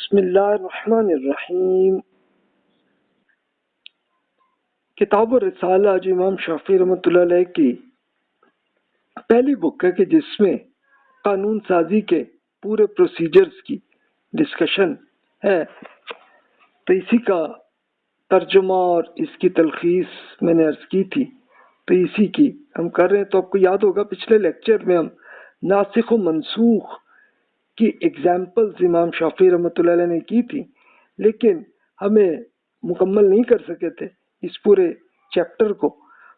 بسم اللہ الرحمن الرحیم۔ کتاب الرسالہ جو امام شافعی رحمۃ اللہ علیہ کی پہلی بک ہے کہ جس میں قانون سازی کے پورے پروسیجرز کی ڈسکشن ہے، تو اسی کا ترجمہ اور اس کی تلخیص میں نے عرض کی تھی، تو اسی کی ہم کر رہے ہیں۔ تو آپ کو یاد ہوگا پچھلے لیکچر میں ہم ناسخ و منسوخ کی ایگزامپلز امام شافعی رحمۃ اللہ علیہ نے کی تھی، لیکن ہمیں مکمل نہیں کر سکے تھے اس پورے چیپٹر کو،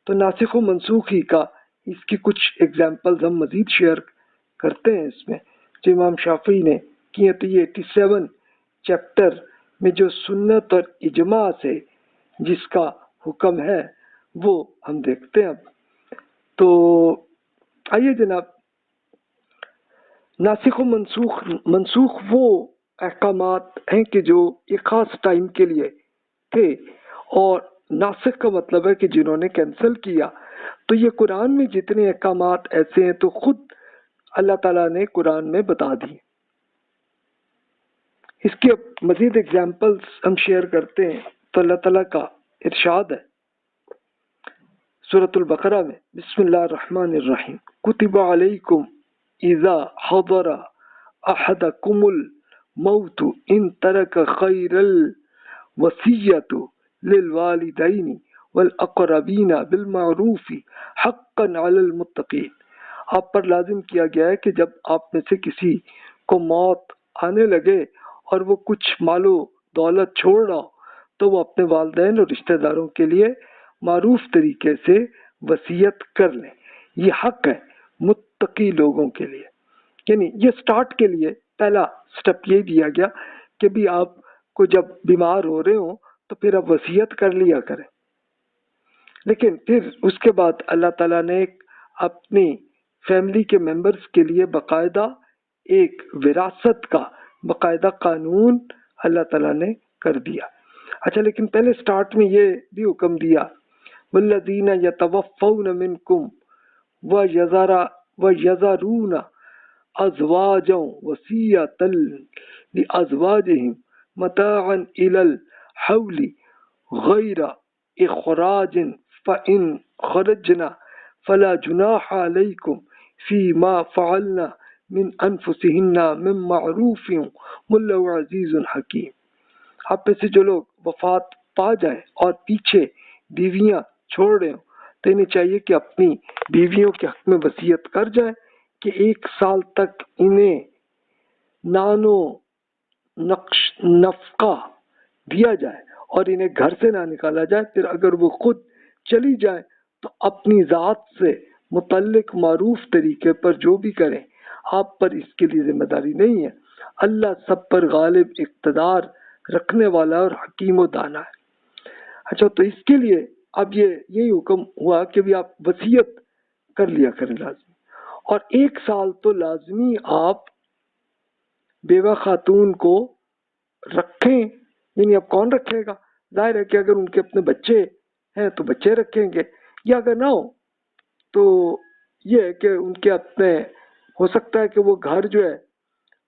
تو ناسخ و منسوخی کا اس کی کچھ ایگزامپلز ہم مزید شیئر کرتے ہیں اس میں جو امام شافعی نے کی ہیں۔ تو یہ 87 چیپٹر میں جو سنت اور اجماع سے جس کا حکم ہے وہ ہم دیکھتے ہیں۔ اب تو آئیے جناب، ناسخ و منسوخ وہ احکامات ہیں کہ جو ایک خاص ٹائم کے لیے تھے، اور ناسخ کا مطلب ہے کہ جنہوں نے کینسل کیا۔ تو یہ قرآن میں جتنے احکامات ایسے ہیں تو خود اللہ تعالیٰ نے قرآن میں بتا دی۔ اس کے مزید ایگزامپلز ہم شیئر کرتے ہیں۔ تو اللہ تعالیٰ کا ارشاد ہے سورۃ البقرہ میں، بسم اللہ الرحمن الرحیم، کتب علیکم اذا حضر احدکم الموت ان ترک خیر الوصیۃ للوالدین والاقربین بالمعروف حقا علی المتقین۔ آپ پر لازم کیا گیا ہے کہ جب آپ میں سے کسی کو موت آنے لگے اور وہ کچھ مال و دولت چھوڑ رہا ہو تو وہ اپنے والدین اور رشتہ داروں کے لیے معروف طریقے سے وصیت کر لیں۔ یہ حق ہے متقی لوگوں کے لیے، یعنی یہ سٹارٹ کے لیے پہلا سٹیپ یہ دیا گیا کہ بھی آپ کو جب بیمار ہو رہے ہوں تو پھر آپ وصیت کر لیا کریں۔ لیکن پھر اس کے بعد اللہ تعالیٰ نے اپنی فیملی کے ممبرز کے لیے باقاعدہ ایک وراثت کا باقاعدہ قانون اللہ تعالیٰ نے کر دیا۔ اچھا، لیکن پہلے سٹارٹ میں یہ بھی حکم دیا، والذین یتوفون منکم ویذرون ازواجا وصیۃ لازواجہم متاعا الی الحول غیر اخراج فإن خرجنا فلا جناح علیکم فیما فعلنا من انفسہن من معروف واللہ عزیز حکیم۔ آپ میں سے جو لوگ وفات پا جائیں اور پیچھے بیویاں چھوڑ رہے ہوں تو انہیں چاہیے کہ اپنی بیویوں کے حق میں وصیت کر جائیں کہ 1 سال تک انہیں نان و نفقہ دیا جائے اور انہیں گھر سے نہ نکالا جائے۔ پھر اگر وہ خود چلی جائیں تو اپنی ذات سے متعلق معروف طریقے پر جو بھی کریں، آپ پر اس کے لیے ذمہ داری نہیں ہے۔ اللہ سب پر غالب اقتدار رکھنے والا اور حکیم و دانا ہے۔ اچھا، تو اس کے لیے اب یہی حکم ہوا کہ بھی آپ وصیت کر لیا کریں لازمی، اور 1 سال تو لازمی آپ بیوہ خاتون کو رکھیں۔ یعنی اب کون رکھے گا؟ ظاہر ہے کہ اگر ان کے اپنے بچے ہیں تو بچے رکھیں گے، یا اگر نہ ہو تو یہ ہے کہ ان کے اپنے ہو سکتا ہے کہ وہ گھر جو ہے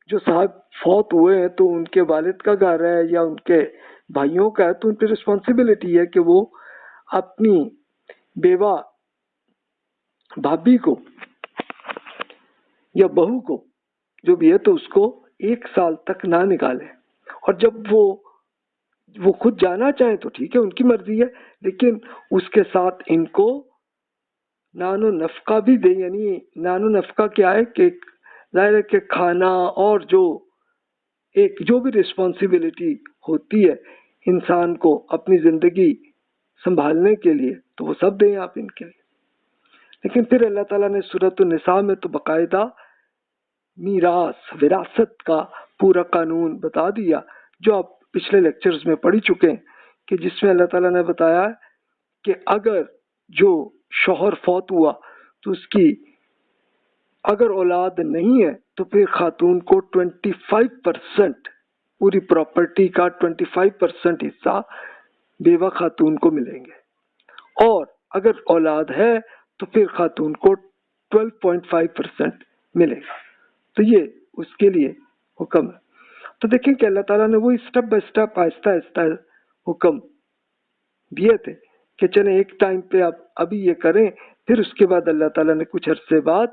جو صاحب فوت ہوئے ہیں تو ان کے والد کا گھر ہے یا ان کے بھائیوں کا ہے، تو ان پہ رسپانسبلٹی ہے کہ وہ اپنی بیوہ بھابھی کو یا بہو کو جو بھی ہے تو اس کو 1 سال تک نہ نکالے، اور جب وہ خود جانا چاہیں تو ٹھیک ہے، ان کی مرضی ہے، لیکن اس کے ساتھ ان کو نان و نفقہ بھی دیں۔ یعنی نان و نفقہ کیا ہے کہ ظاہر ہے کہ کھانا اور جو بھی رسپانسبلٹی ہوتی ہے انسان کو اپنی زندگی سنبھالنے کے لیے تو وہ سب دیں آپ ان کے لیے۔ لیکن پھر اللہ تعالیٰ نے سورۃ النساء میں تو باقاعدہ میراث وراثت کا پورا قانون بتا دیا، جو آپ پچھلے لیکچرز میں پڑھی چکے ہیں، کہ جس میں اللہ تعالیٰ نے بتایا کہ اگر جو شوہر فوت ہوا تو اس کی اگر اولاد نہیں ہے تو پھر خاتون کو 25% پوری پراپرٹی کا 25% حصہ بیوہ خاتون کو ملیں گے، اور اگر اولاد ہے تو پھر خاتون کو 12.5% ملے گا۔ تو یہ اس کے لیے حکم ہے۔ تو دیکھیں کہ اللہ تعالیٰ نے وہی اسٹیپ بائی اسٹیپ آہستہ آہستہ حکم دیے تھے کہ چلیں ایک ٹائم پہ آپ ابھی یہ کریں، پھر اس کے بعد اللہ تعالیٰ نے کچھ عرصے بعد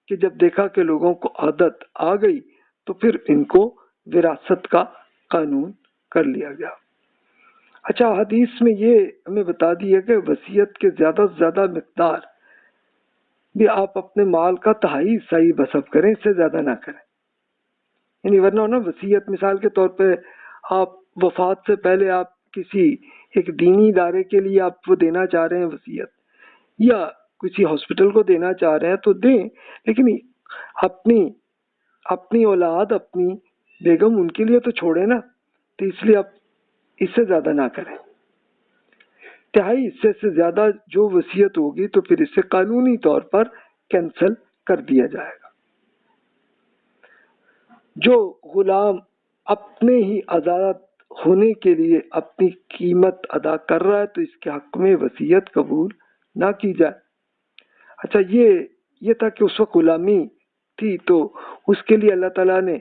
کہ جب دیکھا کہ لوگوں کو عادت آ گئی تو پھر ان کو وراثت کا قانون کر لیا گیا۔ اچھا، حدیث میں یہ ہمیں بتا دیا کہ وصیت کے زیادہ سے زیادہ مقدار بھی آپ اپنے مال کا تہائی حصہ ہی بسب کریں، اس سے زیادہ نہ کریں، یعنی ورنہ نا وصیت مثال کے طور پہ آپ وفات سے پہلے آپ کسی ایک دینی ادارے کے لیے آپ وہ دینا چاہ رہے ہیں وصیت، یا کسی ہاسپٹل کو دینا چاہ رہے ہیں تو دیں، لیکن اپنی اولاد، اپنی بیگم، ان کے لیے تو چھوڑیں نا، تو اس لیے آپ اس سے زیادہ نہ کریں۔ تہائی حصے سے زیادہ جو وصیت ہوگی تو پھر اسے قانونی طور پر کینسل کر دیا جائے گا۔ جو غلام اپنے ہی آزاد ہونے کے لیے اپنی قیمت ادا کر رہا ہے تو اس کے حق میں وصیت قبول نہ کی جائے۔ اچھا، یہ تھا کہ اس وقت غلامی تھی تو اس کے لیے اللہ تعالیٰ نے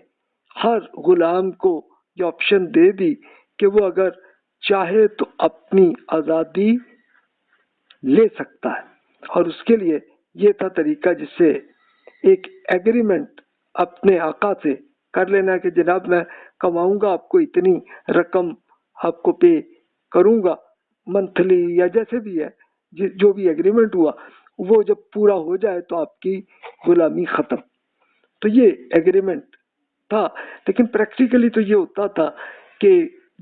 ہر غلام کو یہ آپشن دے دی کہ وہ اگر چاہے تو اپنی آزادی لے سکتا ہے، اور اس کے لیے یہ تھا طریقہ جس سے ایک ایگریمنٹ اپنے آقا سے کر لینا کہ جناب میں کماؤں گا، آپ کو اتنی رقم آپ کو پے کروں گا منتھلی یا جیسے بھی ہے، جو بھی ایگریمنٹ ہوا وہ جب پورا ہو جائے تو آپ کی غلامی ختم۔ تو یہ ایگریمنٹ تھا، لیکن پریکٹیکلی تو یہ ہوتا تھا کہ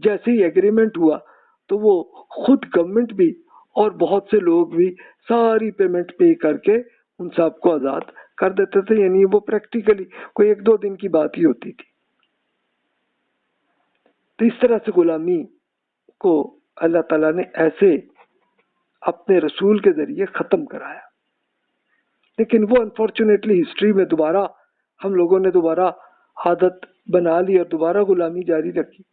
جیسے ہی ایگریمنٹ ہوا تو وہ خود گورنمنٹ بھی اور بہت سے لوگ بھی ساری پیمنٹ پے کر کے ان سب کو آزاد کر دیتے تھے، یعنی وہ پریکٹیکلی کوئی 1-2 دن کی بات ہی ہوتی تھی۔ تو اس طرح سے غلامی کو اللہ تعالیٰ نے ایسے اپنے رسول کے ذریعے ختم کرایا، لیکن وہ انفارچونیٹلی ہسٹری میں دوبارہ ہم لوگوں نے دوبارہ عادت بنا لی اور دوبارہ غلامی جاری رکھی۔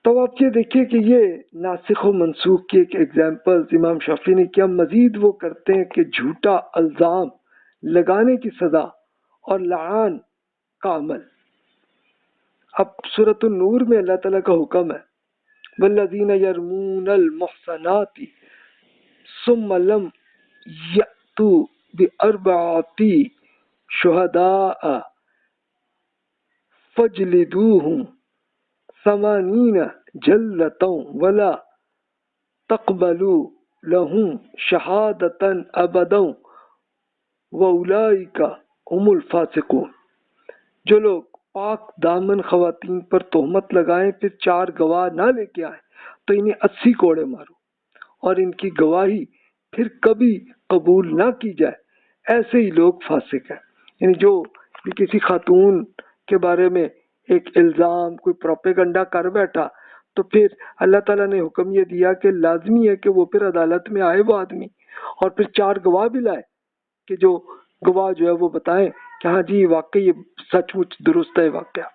تو آپ یہ دیکھیے کہ یہ ناسخ و منسوخ کی ایک ایگزامپل امام شافعی نے کیا۔ مزید وہ کرتے ہیں کہ جھوٹا الزام لگانے کی سزا اور لعان کا عمل۔ اب سورۃ النور میں اللہ تعالیٰ کا حکم ہے والذین یرمون المحصنات ثم لم یأتوا بأربعۃ شہداء فاجلدوہم 80 جلدۃ ولا تقبلوا لهم شہادۃ ابدا واولئک هم الفاسقون۔ جو لوگ پاک دامن خواتین پر تہمت لگائیں پھر 4 گواہ نہ لے کے آئیں تو انہیں 80 کوڑے مارو، اور ان کی گواہی پھر کبھی قبول نہ کی جائے، ایسے ہی لوگ فاسق ہیں۔ یعنی جو بھی کسی خاتون کے بارے میں ایک الزام، کوئی پروپیگنڈا کر بیٹھا تو پھر اللہ تعالیٰ نے حکم یہ دیا کہ لازمی ہے کہ وہ پھر عدالت میں آئے وہ آدمی، اور پھر 4 گواہ بھی لائے کہ جو گواہ جو ہے وہ بتائیں کہ ہاں جی واقعی یہ سچ مچ درست ہے واقعہ۔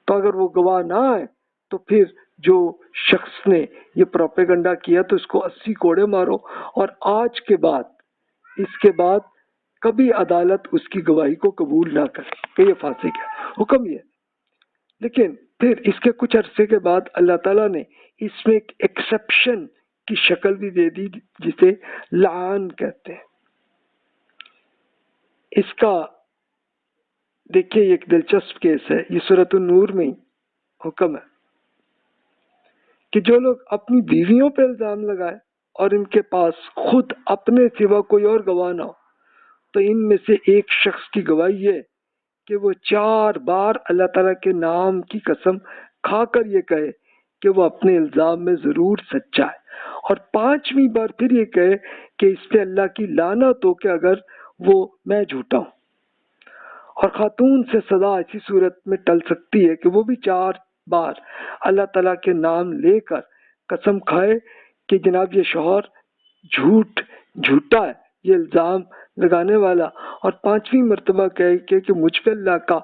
تو اگر وہ گواہ نہ آئے تو پھر جو شخص نے یہ پروپیگنڈا کیا تو اس کو 80 کوڑے مارو، اور آج کے بعد اس کے بعد کبھی عدالت اس کی گواہی کو قبول نہ کرے کہ یہ فاسق ہے، حکم یہ۔ لیکن پھر اس کے کچھ عرصے کے بعد اللہ تعالیٰ نے اس میں ایک ایکسیپشن کی شکل بھی دے دی جسے لعان کہتے ہیں۔ اس کا دیکھیے ایک دلچسپ کیس ہے، یہ سورۃ النور میں ہی حکم ہے کہ جو لوگ اپنی بیویوں پہ الزام لگائے اور ان کے پاس خود اپنے سوا کوئی اور گواہ نہ ہو تو ان میں سے ایک شخص کی گواہی ہے کہ وہ 4 بار اللہ تعالیٰ کے نام کی قسم کھا کر یہ کہے کہ وہ اپنے الزام میں ضرور سچا ہے، اور 5ویں بار پھر یہ کہے کہ اس پہ اللہ کی لعنت ہو کہ اگر وہ میں جھوٹا ہوں۔ اور خاتون سے سزا ایسی صورت میں ٹل سکتی ہے کہ وہ بھی 4 بار اللہ تعالیٰ کے نام لے کر قسم کھائے کہ جناب یہ شوہر جھوٹا ہے، یہ الزام لگانے والا، اور 5ویں مرتبہ کہے کہ مجھ پہ اللہ کا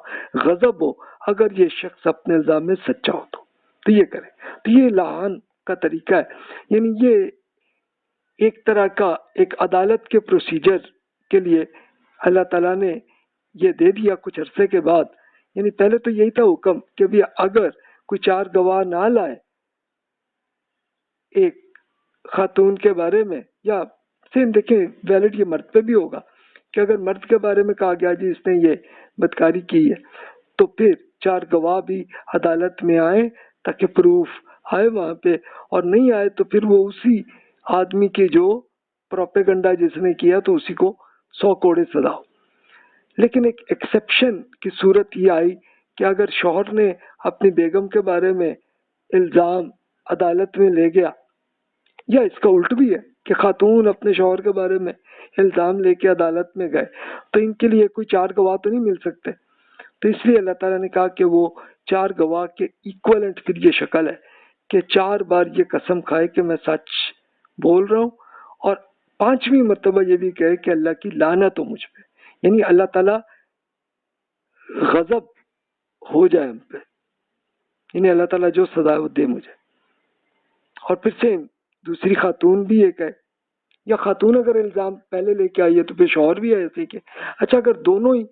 غضب ہو اگر یہ شخص اپنے الزام میں سچا ہو تو یہ کرے۔ تو یہ لعان کا طریقہ ہے، یعنی یہ ایک طرح کا ایک عدالت کے پروسیجر کے لیے اللہ تعالیٰ نے یہ دے دیا کچھ عرصے کے بعد. یعنی پہلے تو یہی تھا حکم کہ بھی اگر کوئی 4 گواہ نہ لائے ایک خاتون کے بارے میں، یا سیم دیکھیں ویلڈ یہ مرد پہ بھی ہوگا کہ اگر مرد کے بارے میں کہا گیا جی اس نے یہ بدکاری کی ہے، تو پھر 4 گواہ بھی عدالت میں آئیں تاکہ پروف آئے وہاں پہ، اور نہیں آئے تو پھر وہ اسی آدمی کے جو پروپیگنڈا جس نے کیا تو اسی کو 100 کوڑے سزا ہو. لیکن ایک ایکسیپشن کی صورت یہ آئی کہ اگر شوہر نے اپنی بیگم کے بارے میں الزام عدالت میں لے گیا، یا اس کا الٹ بھی ہے کہ خاتون اپنے شوہر کے بارے میں الزام لے کے عدالت میں گئے، تو ان کے لیے کوئی 4 گواہ تو نہیں مل سکتے. تو اس لیے اللہ تعالیٰ نے کہا کہ وہ 4 گواہ کے ایکویلنٹ پھر یہ شکل ہے کہ 4 بار یہ قسم کھائے کہ میں سچ بول رہا ہوں، اور 5ویں مرتبہ یہ بھی کہے کہ اللہ کی لعنت ہو مجھ پہ. یعنی اللہ تعالیٰ غضب ہو جائے ہم پہ، یعنی اللہ تعالیٰ جو سزا ہے وہ دے مجھے. اور پھر سے دوسری خاتون بھی ایک ہے، یا خاتون اگر الزام پہلے لے کے آئی ہے تو پھر شوہر بھی ہے ایسے کہ اچھا اگر دونوں ہی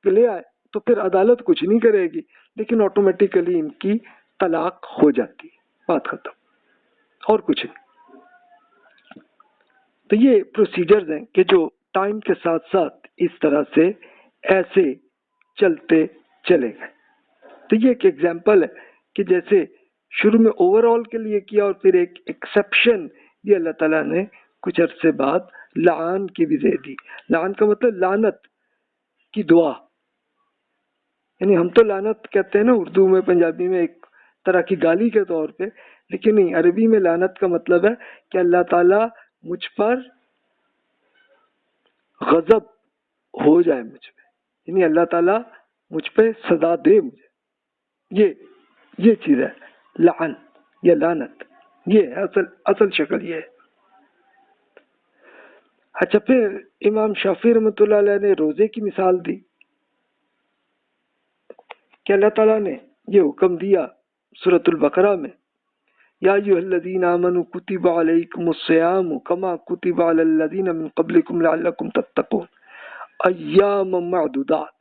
لے آئے تو پھر عدالت کچھ نہیں کرے گی، لیکن آٹومیٹیکلی ان کی طلاق ہو جاتی ہے، بات ختم، اور کچھ نہیں. تو یہ پروسیجرز ہیں کہ جو ٹائم کے ساتھ ساتھ اس طرح سے ایسے چلتے چلے گئے. تو یہ ایک ایگزامپل ہے کہ جیسے شروع میں اوور آل کے لیے کیا اور پھر ایک ایکسیپشن یہ اللہ تعالیٰ نے کچھ عرصے بعد لعان کی بھی دے دی. لعان کا مطلب لعنت کی دعا، یعنی ہم تو لعنت کہتے ہیں نا اردو میں، پنجابی میں ایک طرح کی گالی کے طور پہ، لیکن نہیں، عربی میں لعنت کا مطلب ہے کہ اللہ تعالیٰ مجھ پر غضب ہو جائے مجھ پہ، یعنی اللہ تعالیٰ مجھ پہ سزا دے مجھے. یہ چیز ہے لعن یا لعنت، یہ ہے اصل شکل یہ ہے. اچھا پھر امام شافعی رحمۃ اللہ علیہ نے روزے کی مثال دی کہ اللہ تعالیٰ نے یہ حکم دیا سورۃ البقرہ میں، یا ایھا الذین آمنوا کتب علیکم الصیام کما کتب علی الذین من قبلکم لعلکم تتقون ایاما معدودات.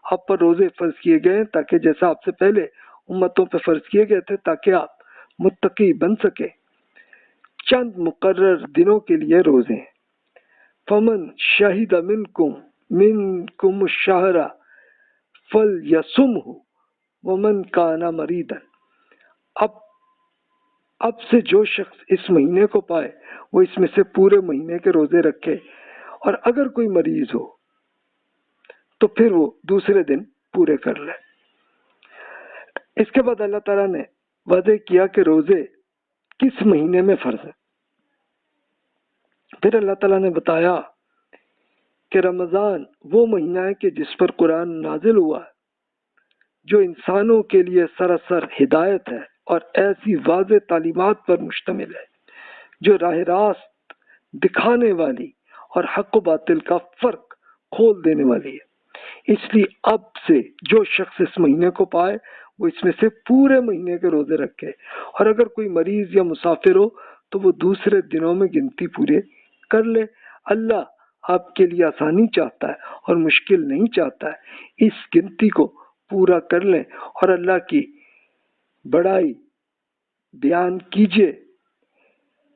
آپ پر روزے فرض کیے گئے ہیں تاکہ جیسا آپ سے پہلے امتوں پہ فرض کیے گئے تھے تاکہ آپ متقی بن سکے. چند مقرر دنوں کے لیے روزے ہیں. فمن شہد منکم الشہر فلیصمہ ومن کان مریضا. اب سے جو شخص اس مہینے کو پائے وہ اس میں سے پورے مہینے کے روزے رکھے، اور اگر کوئی مریض ہو تو پھر وہ دوسرے دن پورے کر لے. اس کے بعد اللہ تعالیٰ نے واضح کیا کہ روزے کس مہینے میں فرض ہیں. پھر اللہ تعالیٰ نے بتایا کہ رمضان وہ مہینہ ہے کہ جس پر قرآن نازل ہوا ہے، جو انسانوں کے لیے سراسر ہدایت ہے اور ایسی واضح تعلیمات پر مشتمل ہے جو راہ راست دکھانے والی اور حق و باطل کا فرق کھول دینے والی ہے. اس لیے اب سے جو شخص اس مہینے کو پائے وہ اس میں سے پورے مہینے کے روزے رکھے، اور اگر کوئی مریض یا مسافر ہو تو وہ دوسرے دنوں میں گنتی پورے کر لے. اللہ آپ کے لیے آسانی چاہتا ہے اور مشکل نہیں چاہتا ہے. اس گنتی کو پورا کر لیں اور اللہ کی بڑائی بیان کیجئے،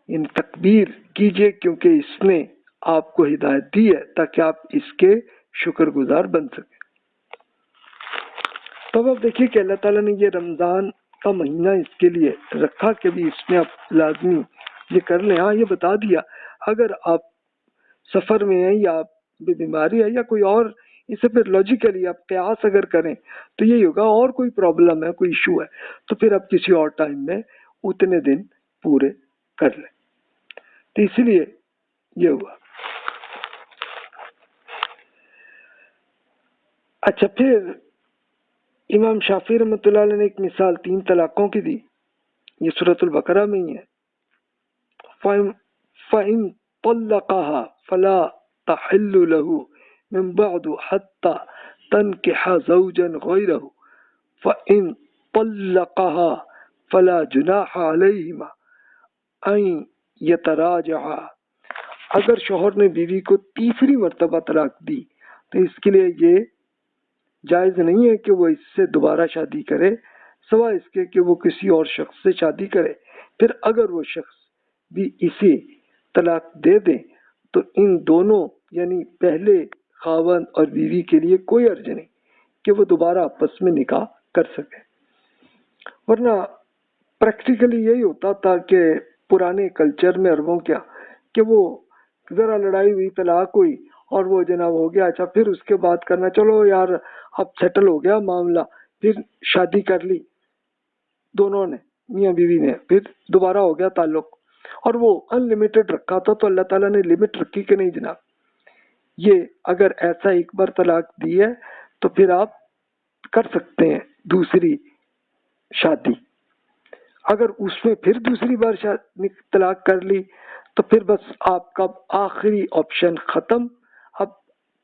ان تکبیر کیجئے، کیونکہ اس نے آپ کو ہدایت دی ہے تاکہ آپ اس کے شکر گزار بن سکیں. تو اب دیکھیے کہ اللہ تعالیٰ نے یہ رمضان کا مہینہ اس کے لیے رکھا کہ بھی اس میں آپ لازمی یہ کر لیں. ہاں یہ بتا دیا اگر آپ سفر میں ہیں یا آپ بیماری ہے یا کوئی اور، اسے پھر لاجیکلی آپ قیاس اگر کریں تو یہی ہوگا، اور کوئی پرابلم ہے کوئی ایشو ہے تو پھر آپ کسی اور ٹائم میں اتنے دن پورے کر لیں. تو اسی لیے یہ ہوا. اچھا پھر امام شافعی رحمۃ اللہ علیہ نے ایک مثال 3 طلاقوں کی دی، یہ سورۃ البقرہ میں ہی ہے. فَإِن طَلَّقَهَا فَلَا تَحِلُّ لَهُ من بعد حتى تنكح زوجا غيره فإن طلقها فلا جناح عليهما أن يتراجعا. اگر شوہر نے بیوی کو تیسری مرتبہ طلاق دی تو اس کے لیے یہ جائز نہیں ہے کہ وہ اس سے دوبارہ شادی کرے، سوائے اس کے کہ وہ کسی اور شخص سے شادی کرے۔ پھر اگر وہ شخص بھی اسے طلاق دے دے تو ان دونوں یعنی پہلے خاوند اور بیوی کے لیے کوئی حرج نہیں کہ وہ دوبارہ آپس میں نکاح کر سکے۔ ورنہ پریکٹیکلی یہی ہوتا تھا کہ پرانے کلچر میں عربوں کیا کہ وہ ذرا لڑائی ہوئی، طلاق ہوئی اور وہ جناب ہو گیا، اچھا پھر اس کے بعد کرنا، چلو یار اب سیٹل ہو گیا معاملہ، پھر شادی کر لی دونوں نے، میاں بیوی نے، پھر دوبارہ ہو گیا تعلق، اور وہ ان لمیٹڈ رکھا تھا۔ تو اللہ تعالیٰ نے لمٹ رکھی کہ نہیں جناب، یہ اگر ایسا ایک بار طلاق دی ہے تو پھر آپ کر سکتے ہیں دوسری شادی۔ اگر اس میں پھر دوسری بار طلاق کر لی تو پھر بس آپ کا آخری آپشن ختم۔ اب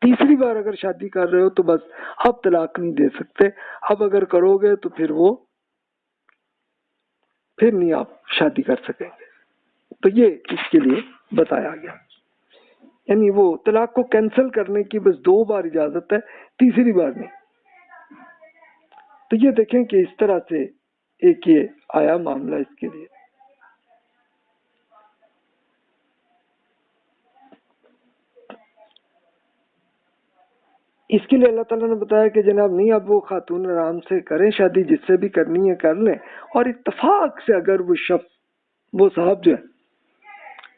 تیسری بار اگر شادی کر رہے ہو تو بس اب طلاق نہیں دے سکتے، اب اگر کرو گے تو پھر نہیں آپ شادی کر سکیں گے۔ تو یہ اس کے لیے بتایا گیا، یعنی وہ طلاق کو کینسل کرنے کی بس 2 بار اجازت ہے، تیسری بار نہیں۔ تو یہ دیکھیں کہ اس طرح سے ایک یہ آیا معاملہ اس کے لیے۔ اس کے لیے اللہ تعالیٰ نے بتایا کہ جناب نہیں، اب وہ خاتون آرام سے کریں شادی، جس سے بھی کرنی ہے کر لیں، اور اتفاق سے اگر وہ شخص، وہ صاحب جو ہے،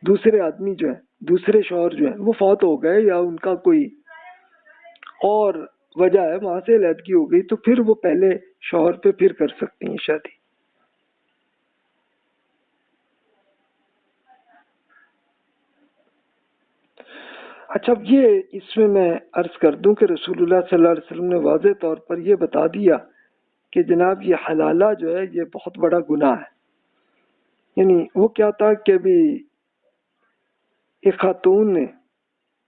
دوسرے آدمی جو ہے، دوسرے شوہر جو ہے وہ فوت ہو گئے یا ان کا کوئی اور وجہ ہے، وہاں سے علیحدگی ہو گئی، تو پھر وہ پہلے شوہر پہ پھر کر سکتی ہیں شادی۔ اچھا، اب یہ اس میں عرض کر دوں کہ رسول اللہ صلی اللہ علیہ وسلم نے واضح طور پر یہ بتا دیا کہ جناب یہ حلالہ جو ہے یہ بہت بڑا گناہ ہے۔ یعنی وہ کیا تھا کہ بھی ایک خاتون نے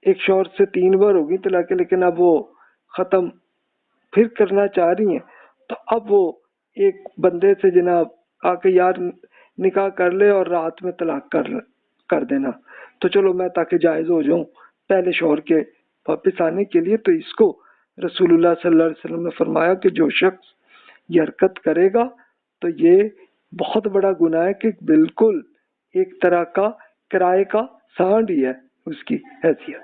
ایک شوہر سے 3 بار ہوگی طلاق، لیکن اب وہ ختم پھر کرنا چاہ رہی ہیں، تو اب وہ ایک بندے سے جناب آ کے یار نکاح کر لے اور رات میں طلاق کر دینا، تو چلو میں تاکہ جائز ہو جاؤں پہلے شوہر کے واپس آنے کے لیے۔ تو اس کو رسول اللہ صلی اللہ علیہ وسلم نے فرمایا کہ جو شخص یہ حرکت کرے گا تو یہ بہت بڑا گناہ ہے، کہ بالکل ایک طرح کا کرائے کا سانڈ ہی ہے اس کی حیثیت،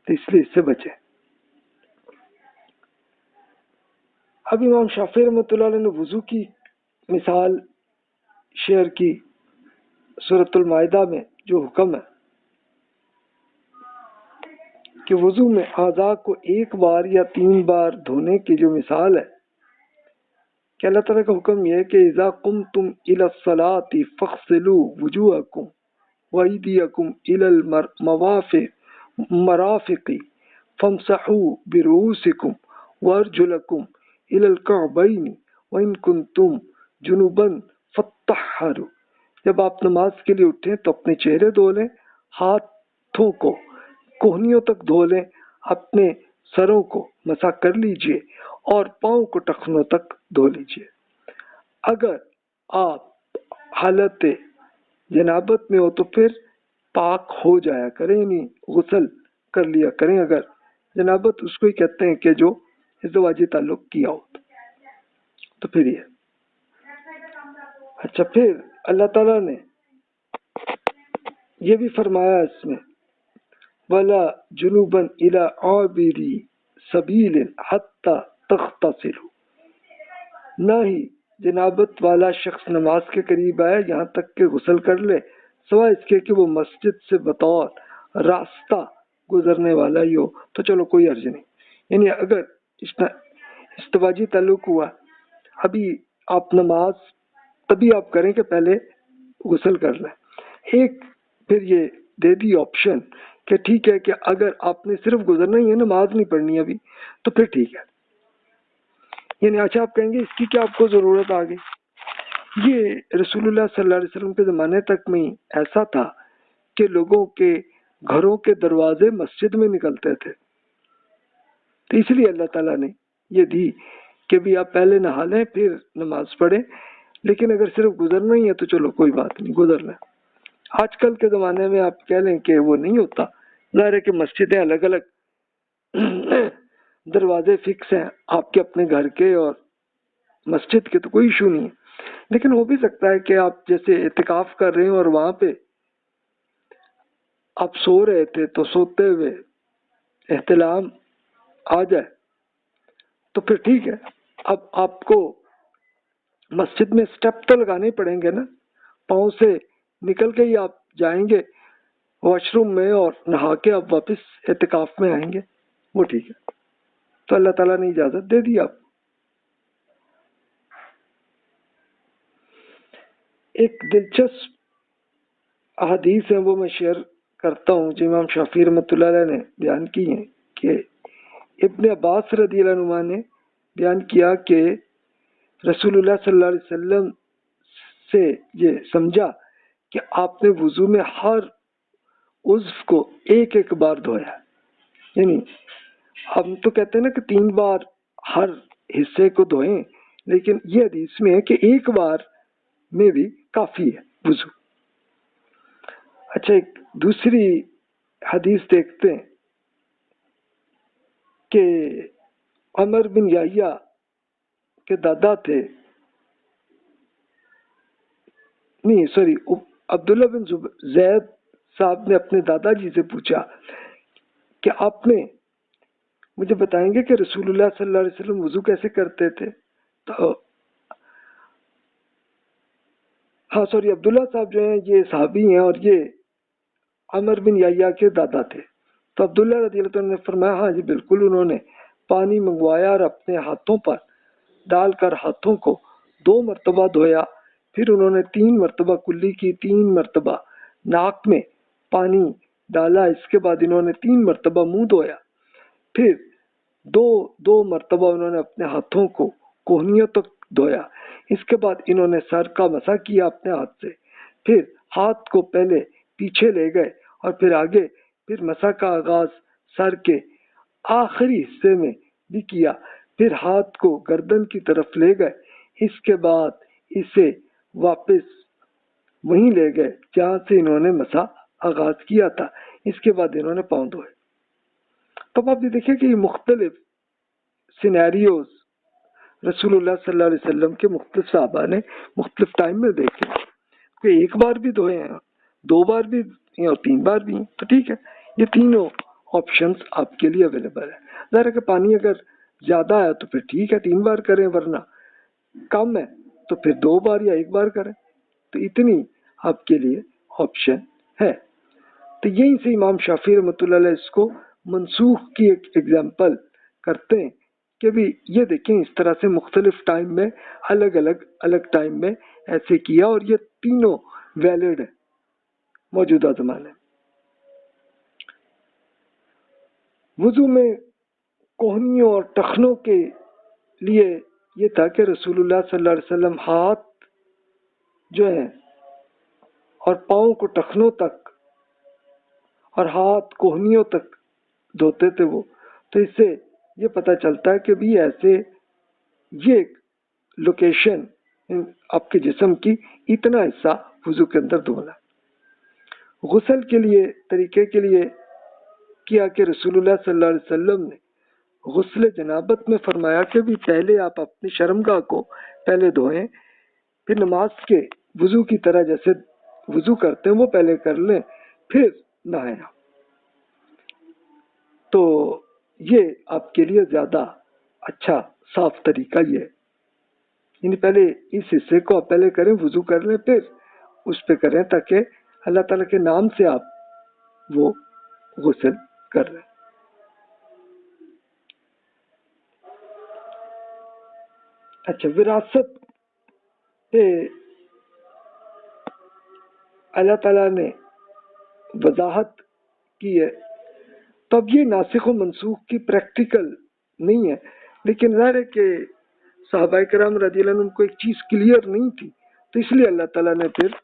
تو اس لیے اس سے بچے۔ اب امام شافعی رحمۃ اللہ علیہ نے وضو کی مثال شیئر کی سورۃ المائدہ میں، جو حکم ہے کہ وضو میں اعضاء کو 1 بار یا 3 بار دھونے کی جو مثال ہے، کہ اللہ تعالیٰ کا حکم یہ ہے کہ اذا قمتم الى الصلاۃ فاغسلوا وجوہکم وایدیکم الى المرافق فامسحوا برؤوسکم وارجلکم الى الکعبین وان کنتم جنبا فطہروا۔ جب آپ نماز کے لیے اٹھیں تو اپنے چہرے دھو لیں، ہاتھوں کو کوہنیوں تک دھو لیں، اپنے سروں کو مسح کر لیجئے اور پاؤں کو ٹخنوں تک دھو لیجئے۔ اگر آپ حالت جنابت میں ہو تو پھر پاک ہو جایا کریں، یعنی غسل کر لیا کریں۔ اگر جنابت اس کو ہی کہتے ہیں کہ جو ازدواجی تعلق کیا ہو تو پھر یہ اچھا۔ پھر اللہ تعالیٰ نے یہ بھی فرمایا اس میں وَلَا جُنُوبًا إِلَىٰ عَابِرِ سَبِيلٍ حَتَّىٰ تَغْتَسِلُوا، نہ ہی جنابت والا شخص نماز کے قریب آئے یہاں تک کہ غسل کر لے، سوائے اس کے کہ وہ مسجد سے بطور راستہ گزرنے والا ہی ہو، تو چلو کوئی حرج نہیں۔ یعنی اگر ازدواجی تعلق ہوا، ابھی آپ نماز تبھی آپ کریں کہ پہلے غسل کر لیں۔ ایک پھر یہ دے دی آپشن کہ ٹھیک ہے کہ اگر آپ نے صرف گزرنا ہی ہے، نماز نہیں پڑھنی ابھی، تو پھر ٹھیک ہے۔ یعنی اچھا آپ کہیں گے اس کی کیا آپ کو ضرورت آ گئی؟ یہ رسول اللہ صلی اللہ علیہ وسلم کے زمانے تک میں ایسا تھا کہ لوگوں کے گھروں کے دروازے مسجد میں نکلتے تھے، تو اس لیے اللہ تعالیٰ نے یہ دی کہ بھی آپ پہلے نہا لیں پھر نماز پڑھیں، لیکن اگر صرف گزرنا ہی ہے تو چلو کوئی بات نہیں، گزر لیں۔ آج کل کے زمانے میں آپ کہہ لیں کہ وہ نہیں ہوتا، ظاہر ہے کہ مسجدیں الگ الگ دروازے فکس ہیں آپ کے اپنے گھر کے اور مسجد کے، تو کوئی ایشو نہیں ہے، لیکن ہو بھی سکتا ہے کہ آپ جیسے اعتکاف کر رہے ہیں اور وہاں پہ آپ سو رہے تھے تو سوتے ہوئے احتلام آ جائے تو پھر ٹھیک ہے، اب آپ کو مسجد میں سٹیپ تو لگانے پڑیں گے نا، پاؤں سے نکل کے ہی آپ جائیں گے واش روم میں اور نہا کے آپ واپس اعتکاف میں آئیں گے، وہ ٹھیک ہے، تو اللہ تعالیٰ نے اجازت دے دی آپ۔ ایک دلچسپ احادیث ہیں وہ میں شیئر کرتا ہوں جو امام شافعی رحمۃ اللہ علیہ نے بیان کی ہیں کہ ابن عباس رضی اللہ عنہ نے بیان کیا کہ رسول اللہ صلی اللہ علیہ وسلم سے یہ سمجھا کہ آپ نے وضو میں ہر عضو کو ایک ایک بار دھویا، یعنی ہم تو کہتے ہیں نا کہ 3 بار ہر حصے کو دھوئیں، لیکن یہ حدیث میں ہے کہ ایک بار میں بھی کافی ہے وضو۔ اچھا، ایک دوسری حدیث دیکھتے ہیں کہ عمر بن یحییٰ کے دادا تھے، نہیں سوری، عبداللہ بن زید صاحب نے اپنے دادا جی سے پوچھا کہ آپ نے مجھے بتائیں گے کہ رسول اللہ صلی اللہ علیہ وسلم وضو کیسے کرتے تھے؟ تو ہاں سوری، عبداللہ صاحب جو ہیں یہ صحابی ہیں اور یہ عمر بن یحییٰ کے دادا تھے، تو عبداللہ رضی اللہ عنہ نے فرمایا ہاں جی بالکل، انہوں نے پانی منگوایا اور اپنے ہاتھوں پر ڈال کر ہاتھوں کو 2 مرتبہ دھویا، پھر انہوں نے 3 مرتبہ کلی کی، 3 مرتبہ ناک میں پانی ڈالا، اس کے بعد انہوں نے 3 مرتبہ منہ دھویا، پھر دو مرتبہ انہوں نے اپنے ہاتھوں کو کوہنیوں تک دھویا، اس کے بعد انہوں نے سر کا مسح کیا اپنے ہاتھ سے، پھر ہاتھ کو پہلے پیچھے لے گئے اور پھر آگے، پھر مسح کا آغاز سر کے آخری حصے میں بھی کیا، پھر ہاتھ کو گردن کی طرف لے گئے، اس کے بعد اسے واپس وہیں لے گئے جہاں سے انہوں نے مسح آغاز کیا تھا، اس کے بعد انہوں نے پاؤں دھوئے۔ تو آپ نے دیکھیں کہ یہ مختلف سینیریوز رسول اللہ صلی اللہ علیہ وسلم کے مختلف صحابہ نے مختلف ٹائم میں دیکھے، کہ ایک بار بھی دھوئے ہیں، 2 بار بھی ہیں اور 3 بار بھی ہیں، تو ٹھیک ہے، یہ تینوں آپشنز آپ کے لیے اویلیبل ہے۔ ظاہر ہے کہ پانی اگر زیادہ ہے تو پھر ٹھیک ہے 3 بار کریں، ورنہ کم ہے تو پھر 2 بار یا 1 بار کریں، تو اتنی آپ کے لیے آپشن ہے۔ تو یہیں سے امام شافعی رحمۃ اللہ علیہ اس کو منسوخ کی ایک ایگزامپل کرتے ہیں کہ بھی یہ دیکھیں اس طرح سے مختلف ٹائم میں الگ ٹائم میں ایسے کیا، اور یہ تینوں ویلڈ ہے موجودہ زمانے میں۔ وضو میں کوہنیوں اور ٹخنوں کے لیے یہ تھا کہ رسول اللہ صلی اللہ علیہ وسلم ہاتھ جو ہیں اور پاؤں کو ٹخنوں تک اور ہاتھ کوہنیوں تک دھوتے تھے وہ، تو اس سے یہ پتہ چلتا ہے کہ بھی ایسے یہ لوکیشن آپ کے جسم کی اتنا حصہ وضو کے اندر دھونا۔ غسل کے لیے طریقے کے لیے کیا کہ رسول اللہ صلی اللہ علیہ وسلم نے غسل جنابت میں فرمایا کہ بھی پہلے آپ اپنی شرمگاہ کو پہلے دھوئیں، پھر نماز کے وضو کی طرح جیسے وضو کرتے ہیں وہ پہلے کر لیں، پھر نہائیں۔ تو یہ آپ کے لیے زیادہ اچھا صاف طریقہ یہ ہے، یعنی پہلے اس حصے کو آپ پہلے کریں، وضو کر لیں، پھر اس پہ کریں، تاکہ اللہ تعالیٰ کے نام سے آپ وہ غسل کر رہے ہیں۔ اچھا، وراثت پہ اللہ تعالیٰ نے وضاحت کی ہے، تو اب یہ ناسخ و منسوخ کی پریکٹیکل نہیں ہے، لیکن ظاہر ہے کہ صحابہ کرام رضی اللہ عنہم کو ایک چیز کلیئر نہیں تھی، تو اس لیے اللہ تعالیٰ نے پھر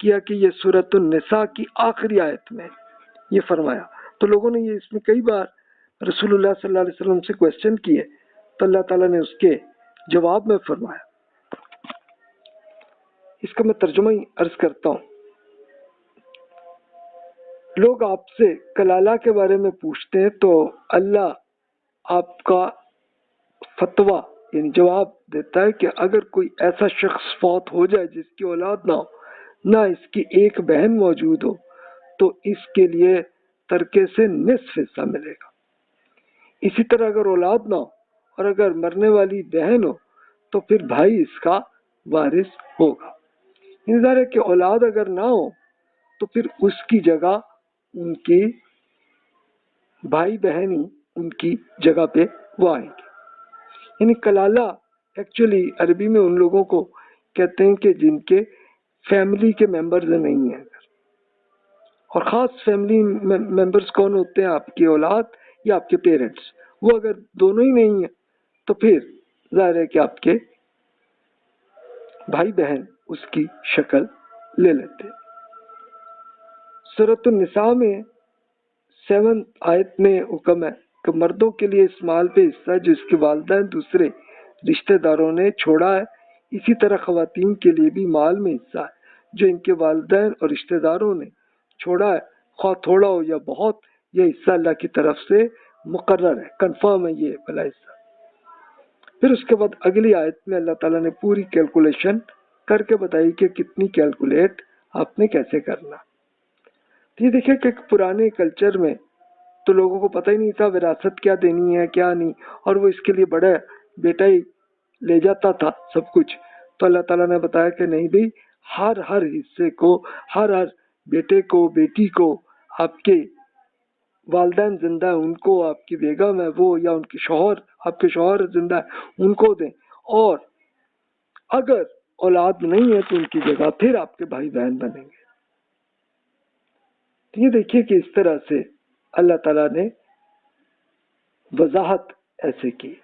کیا کہ یہ سورۃ النساء کی آخری آیت میں یہ فرمایا، تو لوگوں نے یہ اس میں کئی بار رسول اللہ صلی اللہ علیہ وسلم سے کوشچن کیے، تو اللہ تعالیٰ نے اس کے جواب میں فرمایا۔ اس کا میں ترجمہ ہی عرض کرتا ہوں۔ لوگ آپ سے کلالہ کے بارے میں پوچھتے ہیں تو اللہ آپ کا فتویٰ یعنی جواب دیتا ہے کہ اگر کوئی ایسا شخص فوت ہو جائے جس کی اولاد نہ ہو، نہ اس کی ایک بہن موجود ہو، تو اس کے لیے ترکے سے نصف حصہ ملے گا۔ اسی طرح اگر اولاد نہ ہو اور اگر مرنے والی بہن ہو تو پھر بھائی اس کا وارث ہوگا۔ ظاہر ہے کہ اولاد اگر نہ ہو تو پھر اس کی جگہ ان کی بھائی بہن ہی ان کی جگہ پہ وہ آئیں گے۔ یعنی کلالہ ایکچولی عربی میں ان لوگوں کو کہتے ہیں کہ جن کے فیملی کے ممبرز نہیں ہیں، اور خاص فیملی ممبرز کون ہوتے ہیں؟ آپ کی اولاد یا آپ کے پیرنٹس۔ وہ اگر دونوں ہی نہیں ہیں تو پھر ظاہر ہے کہ آپ کے بھائی بہن اس کی شکل لے لیتے۔ سورۃ النساء میں 7 آیت میں حکم ہے کہ مردوں کے لیے اس مال پہ حصہ جو اس کے والدین دوسرے رشتہ داروں نے چھوڑا ہے، اسی طرح خواتین کے لیے بھی مال میں حصہ ہے جو ان کے والدین اور رشتہ داروں نے چھوڑا ہے، خواہ تھوڑا ہو یا بہت، یہ حصہ اللہ کی طرف سے مقرر ہے، کنفرم ہے یہ بلا حصہ۔ پھر اس کے بعد اگلی آیت میں اللہ تعالیٰ نے پوری کیلکولیشن کر کے بتائی کہ کتنی کیلکولیٹ آپ نے کیسے کرنا۔ یہ دیکھیں کہ پرانے کلچر میں تو لوگوں کو پتہ ہی نہیں تھا وراثت کیا دینی ہے کیا نہیں، اور وہ اس کے لیے بڑا بیٹا ہی لے جاتا تھا سب کچھ۔ تو اللہ تعالیٰ نے بتایا کہ نہیں بھائی، ہر حصے کو، ہر بیٹے کو بیٹی کو، آپ کے والدین زندہ ہیں ان کو، آپ کی بیگم ہے وہ، یا ان کے شوہر، آپ کے شوہر زندہ ہے ان کو دیں، اور اگر اولاد نہیں ہے تو ان کی جگہ پھر آپ کے بھائی بہن بنیں گے۔ تو یہ دیکھیے کہ اس طرح سے اللہ تعالیٰ نے وضاحت ایسے کی۔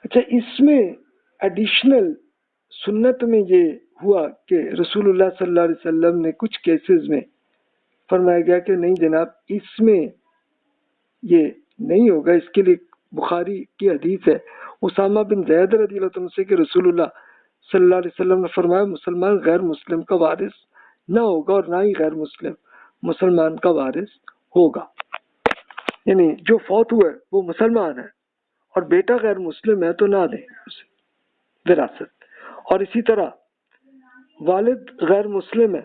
اچھا، اس میں ایڈیشنل سنت میں یہ ہوا کہ رسول اللہ صلی اللہ علیہ وسلم نے کچھ کیسز میں فرمایا گیا کہ نہیں جناب، اس میں یہ نہیں ہوگا۔ اس کے لیے بخاری کی حدیث ہے اسامہ بن زید رضی اللہ عنہ سے کہ رسول اللہ صلی اللہ علیہ وسلم نے فرمایا مسلمان غیر مسلم کا وارث نہ ہوگا اور نہ ہی غیر مسلم مسلمان کا وارث ہوگا۔ یعنی جو فوت ہوا ہے وہ مسلمان ہے اور بیٹا غیر مسلم ہے تو نہ دیں اسے وراثت، اور اسی طرح والد غیر مسلم ہے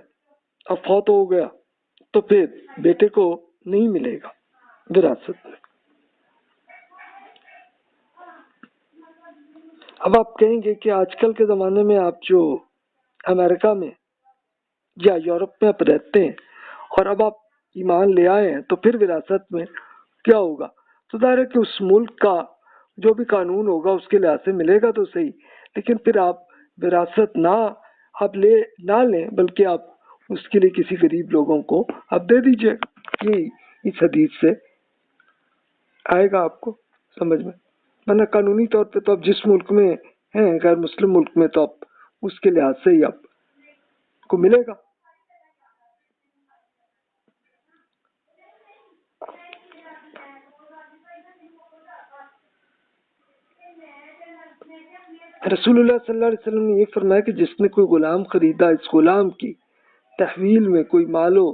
اب فوت ہو گیا تو پھر بیٹے کو نہیں ملے گا وراثت میں۔ اب آپ کہیں گے کہ آج کل کے زمانے میں آپ جو امریکہ میں یا یورپ میں آپ رہتے ہیں اور اب آپ ایمان لے آئے ہیں تو پھر وراثت میں کیا ہوگا؟ تو ظاہر ہے کہ اس ملک کا جو بھی قانون ہوگا اس کے لحاظ سے ملے گا تو صحیح، لیکن پھر آپ وراثت آپ نہ لیں بلکہ آپ اس کے لیے کسی غریب لوگوں کو آپ دے دیجئے۔ یہ اس حدیث سے آئے گا آپ کو سمجھ میں، ورنہ قانونی طور پہ تو آپ جس ملک میں ہیں غیر مسلم ملک میں تو آپ اس کے لحاظ سے ہی آپ کو ملے گا۔ رسول اللہ صلی اللہ علیہ وسلم نے یہ فرمایا کہ جس نے کوئی غلام خریدا، اس غلام کی تحویل میں کوئی مال و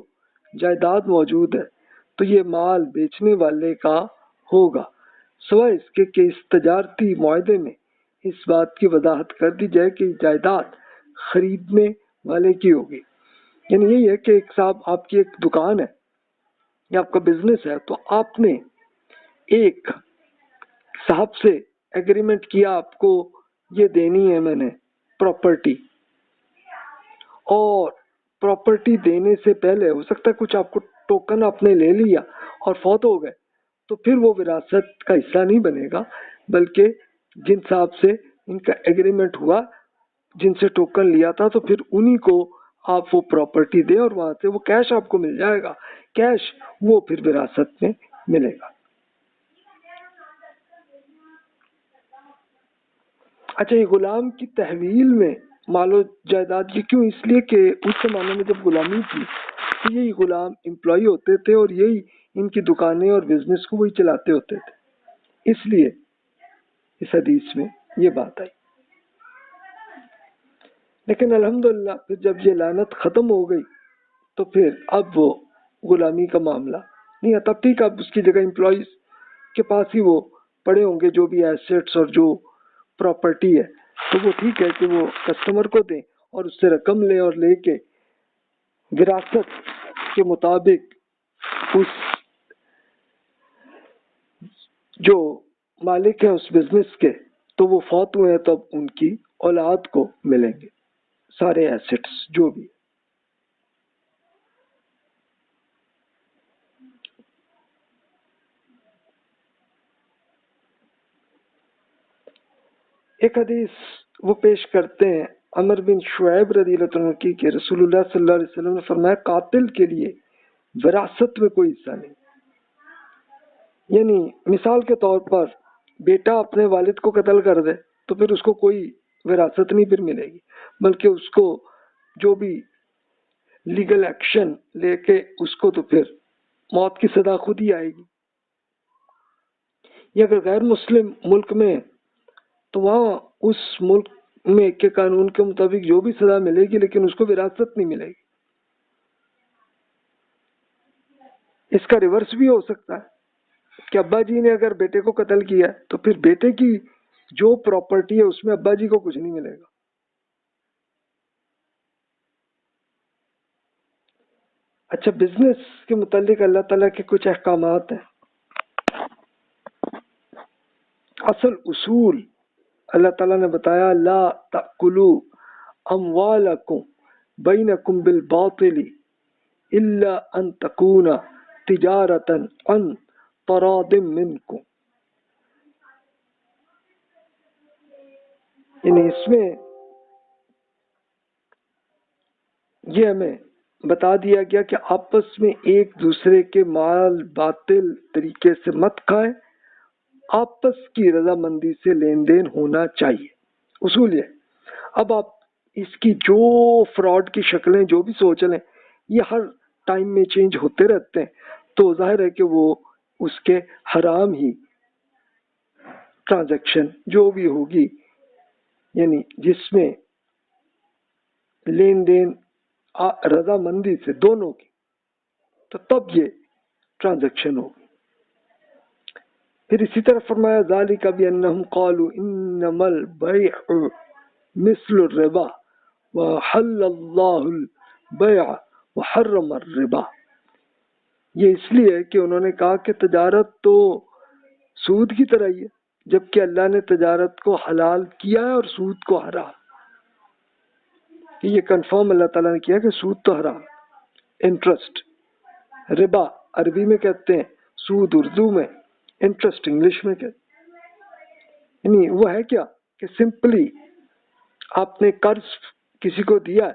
جائیداد موجود ہے تو یہ مال بیچنے والے کا ہوگا، سوائے اس کے کہ اس تجارتی معاہدے میں اس بات کی وضاحت کر دی جائے کہ جائیداد خریدنے والے کی ہوگی۔ یعنی یہی ہے کہ ایک صاحب آپ کی ایک دکان ہے یا آپ کا بزنس ہے تو آپ نے ایک صاحب سے ایگریمنٹ کیا آپ کو یہ دینی ہے میں نے پراپرٹی، اور پراپرٹی دینے سے پہلے ہو سکتا ہے کچھ آپ کو ٹوکن آپ نے لے لیا اور فوت ہو گئے تو پھر وہ وراثت کا حصہ نہیں بنے گا، بلکہ جن صاحب سے ان کا ایگریمنٹ ہوا، جن سے ٹوکن لیا تھا، تو پھر انہی کو آپ وہ پراپرٹی دیں اور وہاں سے وہ کیش آپ کو مل جائے گا، کیش وہ پھر وراثت میں ملے گا۔ اچھا، یہ غلام کی تحویل میں مال و جائیداد کی کیوں؟ اس لیے کہ اس زمانے میں جب غلامی تھی تو یہی غلام امپلائی ہوتے تھے اور یہی ان کی دکانیں اور بزنس کو وہی چلاتے ہوتے تھے، اس لیے اس حدیث میں یہ بات آئی۔ لیکن الحمدللہ پھر جب یہ لعنت ختم ہو گئی تو پھر اب وہ غلامی کا معاملہ نہیں ہے تب ٹھیک، آپ اس کی جگہ امپلائیز کے پاس ہی وہ پڑے ہوں گے جو بھی ایسیٹس اور جو پراپرٹی ہے، تو وہ ٹھیک ہے کہ وہ کسٹمر کو دیں اور اس سے رقم لیں اور لے کے وراثت کے مطابق اس جو مالک ہیں اس بزنس کے، تو وہ فوت ہوئے ہیں تو اب ان کی اولاد کو ملیں گے سارے ایسٹس جو بھی۔ ایک حدیث وہ پیش کرتے ہیں عمر بن شعیب رضی اللہ عنہ کی کہ رسول اللہ صلی اللہ علیہ وسلم نے فرمایا قاتل کے لیے وراثت میں کوئی حصہ نہیں، یعنی مثال کے طور پر بیٹا اپنے والد کو قتل کر دے تو پھر اس کو کوئی وراثت نہیں پھر ملے گی، بلکہ اس کو جو بھی لیگل ایکشن لے کے اس کو تو پھر موت کی سزا خود ہی آئے گی۔ یہ اگر غیر مسلم ملک میں تو وہاں اس ملک میں کے قانون کے مطابق جو بھی سزا ملے گی لیکن اس کو وراثت نہیں ملے گی۔ اس کا ریورس بھی ہو سکتا ہے کہ ابا جی نے اگر بیٹے کو قتل کیا تو پھر بیٹے کی جو پراپرٹی ہے اس میں ابا جی کو کچھ نہیں ملے گا۔ اچھا، بزنس کے متعلق اللہ تعالیٰ کے کچھ احکامات ہیں، اصل اصول اللہ تعالیٰ نے بتایا لا تأکلوا اموالکم بینکم بالباطل الا ان تکون تجارتا عن تراض منکم، یعنی اس میں یہ ہمیں بتا دیا گیا کہ آپس میں ایک دوسرے کے مال باطل طریقے سے مت کھائیں، آپس کی رضامندی سے لین دین ہونا چاہیے، اصول یہ۔ اب آپ اس کی جو فراڈ کی شکلیں جو بھی سوچ لیں یہ ہر ٹائم میں چینج ہوتے رہتے ہیں، تو ظاہر ہے کہ وہ اس کے حرام ہی ٹرانزیکشن جو بھی ہوگی، یعنی جس میں لین دین رضامندی سے دونوں کی، تو تب یہ ٹرانزیکشن ہوگی۔ پھر اسی طرح فرمایا ذالک بانہم قالوا انما البیع مثل الربا وحل اللہ البیع وحرم الربا، یہ اس لیے کہ انہوں نے کہا کہ تجارت تو سود کی طرح ہی ہے، جبکہ اللہ نے تجارت کو حلال کیا ہے اور سود کو حرام۔ یہ کنفرم اللہ تعالیٰ نے کیا کہ سود تو حرام، انٹرسٹ ربا عربی میں کہتے ہیں، سود اردو میں، انٹرسٹ انگلش میں کہتے ہیں، یعنی وہ ہے کیا کہ سمپلی آپ نے قرض کسی کو دیا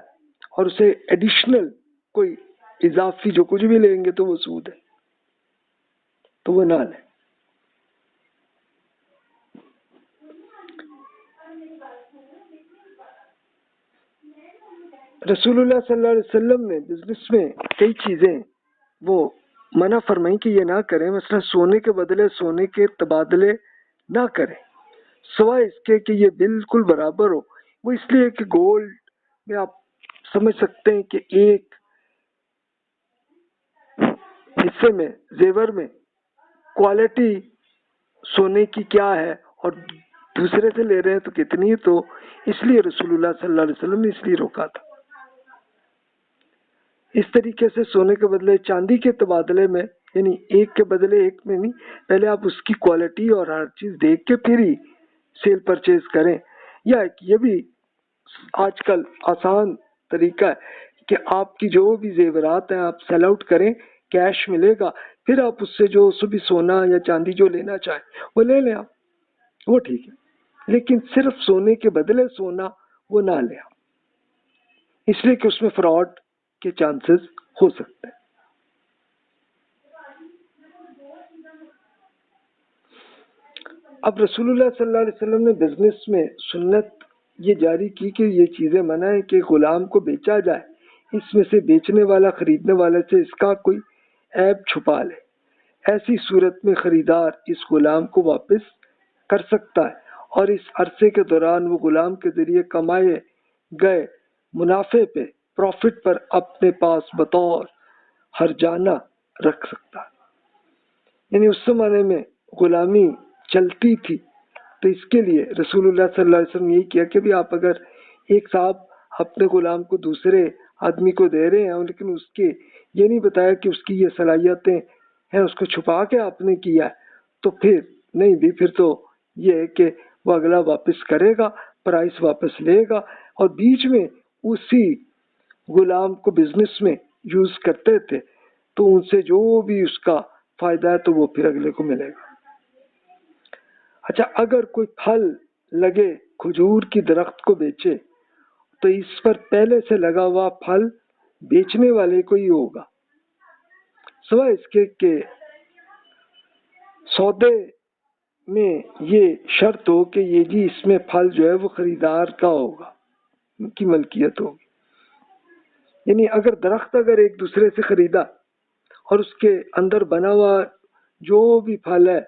اور اسے ایڈیشنل کوئی اضافی جو کچھ بھی لیں گے تو وہ سود ہے، تو وہ نہ لیں۔ رسول اللہ صلی اللہ علیہ وسلم نے بزنس میں کئی چیزیں وہ منع فرمائی کہ یہ نہ کریں، مثلا سونے کے بدلے سونے کے تبادلے نہ کریں، سوائے اس کے کہ یہ بالکل برابر ہو۔ وہ اس لیے کہ گولڈ میں آپ سمجھ سکتے ہیں کہ ایک حصے میں زیور میں کوالٹی سونے کی کیا ہے اور دوسرے سے لے رہے ہیں تو کتنی، تو اس لیے رسول اللہ صلی اللہ علیہ وسلم نے اس لیے روکا تھا۔ اس طریقے سے سونے کے بدلے چاندی کے تبادلے میں، یعنی ایک کے بدلے ایک میں نہیں، پہلے آپ اس کی کوالٹی اور ہر چیز دیکھ کے پھر ہی سیل پرچیز کریں۔ یا یہ بھی آج کل آسان طریقہ ہے کہ آپ کی جو بھی زیورات ہیں آپ سیل آؤٹ کریں، کیش ملے گا، پھر آپ اس سے جو بھی سونا یا چاندی جو لینا چاہیں وہ لے لیں آپ، وہ ٹھیک ہے، لیکن صرف سونے کے بدلے سونا وہ نہ لیں آپ، اس لیے کہ اس میں فراڈ کے چانسز ہو سکتے ہیں۔ اب رسول اللہ صلی اللہ علیہ وسلم نے بزنس میں سنت یہ جاری کی کہ یہ چیزیں منع ہے کہ غلام کو بیچا جائے، اس میں سے بیچنے والا خریدنے والے سے اس کا کوئی عیب چھپا لے، ایسی صورت میں خریدار اس غلام کو واپس کر سکتا ہے اور اس عرصے کے دوران وہ غلام کے ذریعے کمائے گئے منافع پہ، پروفٹ پر اپنے پاس بطور ہرجانہ رکھ سکتا ہے۔ یعنی اس زمانے میں غلامی چلتی تھی، تو اس کے لیے رسول اللہ صلی اللہ علیہ وسلم یہی کیا کہ بھی آپ اگر ایک صاحب اپنے غلام کو دوسرے آدمی کو دے رہے ہیں لیکن اس کے یہ نہیں بتایا کہ اس کی یہ صلاحیتیں ہیں، اس کو چھپا کے آپ نے کیا ہے، تو پھر نہیں بھی، پھر تو یہ ہے کہ وہ اگلا واپس کرے گا، پرائس واپس لے گا، اور بیچ میں اسی غلام کو بزنس میں یوز کرتے تھے، تو ان سے جو بھی اس کا فائدہ ہے تو وہ پھر اگلے کو ملے گا۔ اچھا، اگر کوئی پھل لگے کھجور کی درخت کو بیچے تو اس پر پہلے سے لگا ہوا پھل بیچنے والے کو ہی ہوگا، سوائے اس کے کہ سودے میں یہ شرط ہو کہ یہ جی اس میں پھل جو ہے وہ خریدار کا ہوگا، ان کی ملکیت ہوگی۔ یعنی اگر درخت اگر ایک دوسرے سے خریدا اور اس کے اندر بنا ہوا جو بھی پھل ہے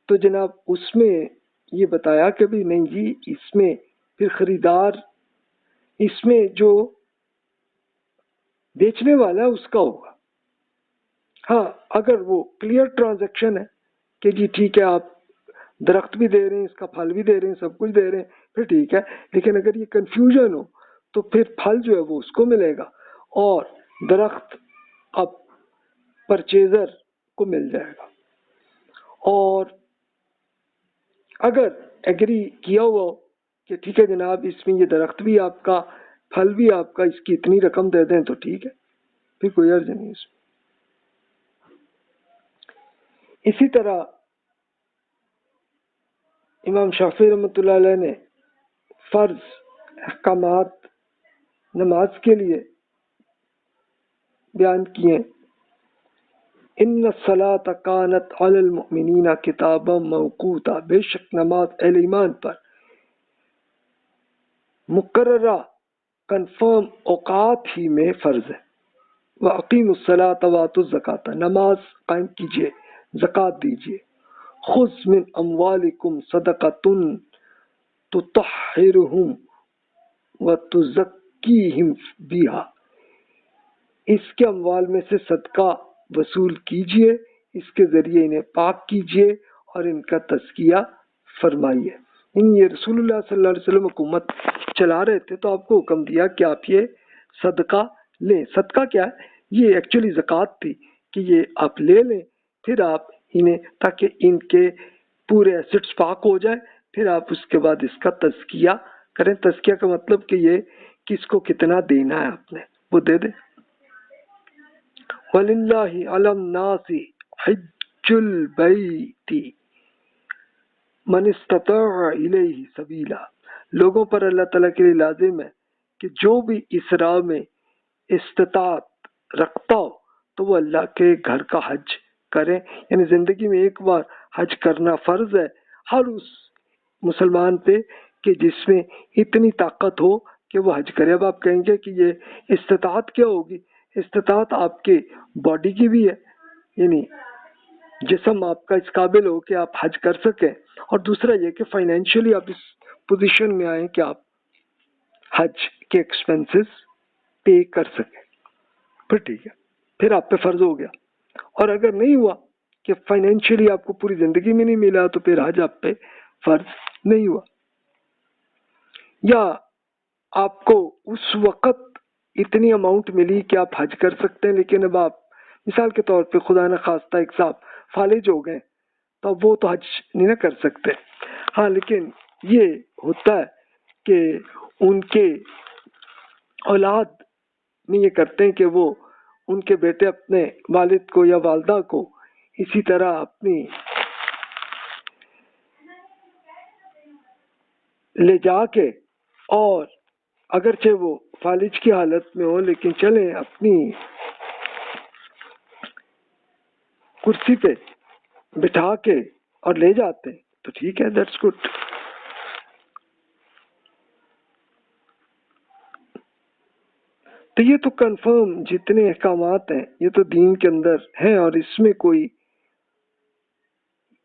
تو جناب اس میں یہ بتایا کہ بھی نہیں جی اس میں پھر خریدار، اس میں جو بیچنے والا ہے اس کا ہوگا۔ ہاں اگر وہ کلیئر ٹرانزیکشن ہے کہ جی ٹھیک ہے آپ درخت بھی دے رہے ہیں، اس کا پھل بھی دے رہے ہیں، سب کچھ دے رہے ہیں، پھر ٹھیک ہے، لیکن اگر یہ کنفیوژن ہو تو پھر پھل جو ہے وہ اس کو ملے گا اور درخت اب پرچیزر کو مل جائے گا۔ اور اگر ایگری کیا ہوا ہو کہ ٹھیک ہے جناب اس میں یہ درخت بھی آپ کا، پھل بھی آپ کا، اس کی اتنی رقم دے دیں تو ٹھیک ہے، پھر کوئی عرض نہیں اس میں۔ اسی طرح امام شافعی رحمۃ اللہ علیہ نے فرض احکامات نماز کے لیے بیان کیے۔ ان الصلاۃ کانت علی المؤمنین کتابا موقوتا، بے شک نماز اہل ایمان پر مقررہ کنفرم اوقات ہی میں فرض ہے۔ وَأَقِيمُوا الصَّلَاةَ وَآتُوا الزَّكَاةَ، نماز قائم کیجئے، زکوٰۃ دیجئے۔ خُذْ مِنْ أَمْوَالِكُمْ صَدَقَةً تُطَہِّرُهُمْ وَتُزَكِّيهِمْ بِهَا، اس کے اموال میں سے صدقہ وصول کیجئے، اس کے ذریعے انہیں پاک کیجئے اور ان کا تزکیہ فرمائیے۔ یہ رسول اللہ صلی اللہ علیہ وسلم حکومت چلا رہے تھے تو آپ کو حکم دیا کہ آپ یہ صدقہ لیں۔ صدقہ کیا ہے؟ یہ ایکچولی زکوٰۃ تھی کہ یہ آپ لے لیں، پھر آپ انہیں، تاکہ ان کے پورے ایسٹس پاک ہو جائے، پھر آپ اس کے بعد اس کا تزکیہ کریں۔ تزکیہ کا مطلب کہ یہ کس کو کتنا دینا ہے آپ نے وہ دے دیں۔ وَلِلَّهِ عَلَى النَّاسِ حِجُّ الْبَيْتِ مَنِ اسْتَطَاعَ إِلَيْهِ سَبِيلًا، لوگوں پر اللہ تعالیٰ کے لیے لازم ہے کہ جو بھی اس راہ میں استطاعت رکھتا ہو تو وہ اللہ کے گھر کا حج کریں۔ یعنی زندگی میں ایک بار حج کرنا فرض ہے ہر اس مسلمان پہ کہ جس میں اتنی طاقت ہو کہ وہ حج کرے۔ اب آپ کہیں گے کہ یہ استطاعت کیا ہوگی؟ استطاعت آپ کے باڈی کی بھی ہے، یعنی جسم آپ کا اس قابل ہو کہ آپ حج کر سکیں، اور دوسرا یہ کہ فائنینشلی آپ اس پوزیشن میں آئیں کہ آپ حج کے ایکسپنسز پے کر سکیں، پھر ٹھیک ہے، پھر آپ پہ فرض ہو گیا۔ اور اگر نہیں ہوا کہ فائنینشلی آپ کو پوری زندگی میں نہیں ملا تو پھر حج آپ پہ فرض نہیں ہوا، یا آپ کو اس وقت اتنی اماؤنٹ ملی کہ آپ حج کر سکتے ہیں، لیکن اب آپ مثال کے طور پہ خدا نہ خواستہ ایک صاحب فالج ہو گئے تو وہ تو حج نہیں نہ کر سکتے۔ ہاں لیکن یہ ہوتا ہے کہ ان کے اولاد میں یہ کرتے ہیں کہ وہ ان کے بیٹے اپنے والد کو یا والدہ کو اسی طرح اپنی لے جا کے، اور اگرچہ وہ فالج کی حالت میں ہو لیکن چلیں اپنی کرسی پہ بٹھا کے اور لے جاتے ہیں تو ٹھیک ہے، دیٹس گڈ۔ تو یہ تو کنفرم جتنے احکامات ہیں یہ تو دین کے اندر ہیں، اور اس میں کوئی،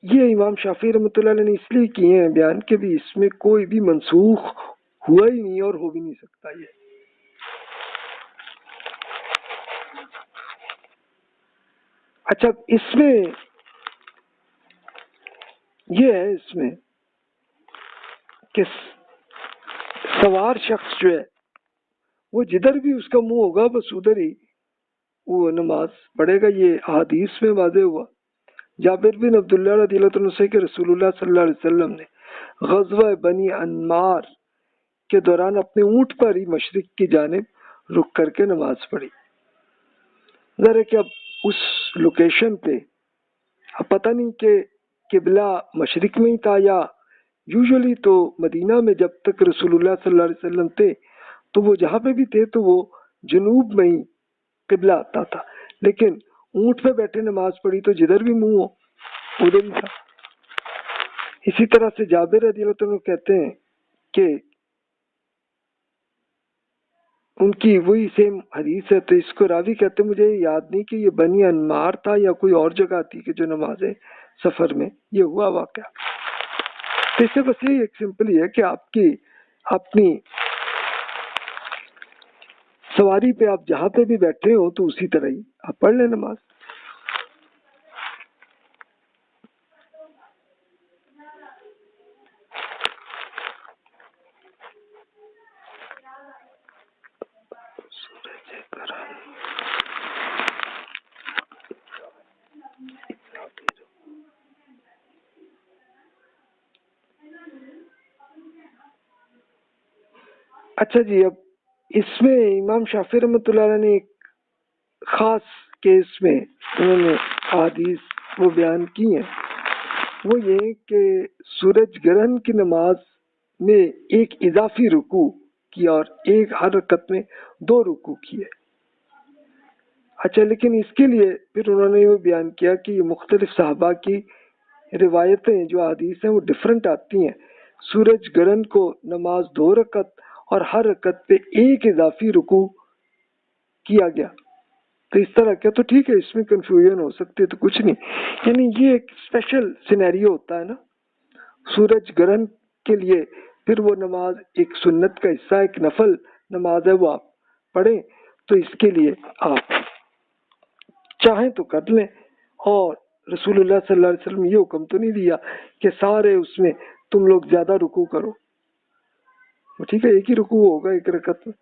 یہ امام شافعی رحمۃ اللہ علیہ نے اس لیے کیے ہیں بیان کہ بھی اس میں کوئی بھی منسوخ ہوا ہی نہیں اور ہو بھی نہیں سکتا۔ یہ اچھا، اس میں یہ ہے اس میں کہ سوار شخص جو ہے وہ جدھر بھی اس کا منہ ہوگا بس ادھر ہی وہ نماز پڑھے گا. یہ حدیث میں واضح ہوا. جابر بن عبداللہ رضی اللہ عنہ سے کہ رسول اللہ صلی اللہ علیہ وسلم نے غزوہ بنی انمار کے دوران اپنے اونٹ پر ہی مشرق کی جانب رک کر کے نماز پڑھی. ذرا کہ اب اس لوکیشن پہ اب پتہ نہیں کہ قبلہ مشرق میں ہی تھا یا یوزولی تو مدینہ میں جب تک رسول اللہ صلی اللہ علیہ وسلم تھے تو وہ جہاں پہ بھی تھے تو وہ جنوب میں ہی قبلہ آتا تھا، لیکن اونٹ پہ بیٹھے نماز پڑھی تو جدھر بھی منہ ہو ادھر ہی تھا. اسی طرح سے جابر رضی اللہ عنہ کہتے ہیں کہ ان کی وہی سیم حدیث ہے، تو اس کو راوی کہتے ہیں مجھے یاد نہیں کہ یہ بنی انمار تھا یا کوئی اور جگہ تھی کہ جو نماز سفر میں یہ ہوا واقعہ. تو اس سے بس یہ ایک سمپل ہی ہے کہ آپ کی اپنی سواری پہ آپ جہاں پہ بھی بیٹھے ہو تو اسی طرح ہی آپ پڑھ لیں نماز. اچھا جی، اب اس میں امام شافعی رحمۃ اللہ علیہ نے ایک خاص کیس میں انہوں نے احادیث وہ بیان کی ہیں، وہ یہ کہ سورج گرہن کی نماز میں ایک اضافی رکوع کیا اور ایک ہر رکعت میں 2 رکوع کیے. اچھا، لیکن اس کے لیے پھر انہوں نے یہ بیان کیا کہ یہ مختلف صحابہ کی روایتیں جو حدیث ہیں وہ ڈفرنٹ آتی ہیں. سورج گرہن کو نماز 2 رکعت اور ہر رکعت پہ ایک اضافی رکوع کیا گیا. تو اس طرح کیا تو ٹھیک ہے، اس میں کنفیوژن ہو سکتی ہے تو کچھ نہیں، یعنی یہ ایک اسپیشل سینیریو ہوتا ہے نا سورج گرہن کے لیے. پھر وہ نماز ایک سنت کا حصہ، ایک نفل نماز ہے، وہ آپ پڑھیں تو اس کے لیے آپ چاہیں تو کر لیں. اور رسول اللہ صلی اللہ علیہ وسلم یہ حکم تو نہیں دیا کہ سارے اس میں تم لوگ زیادہ رکوع کرو. ٹھیک ہے، ایک ہی رکوع ہوگا ایک رکعت میں،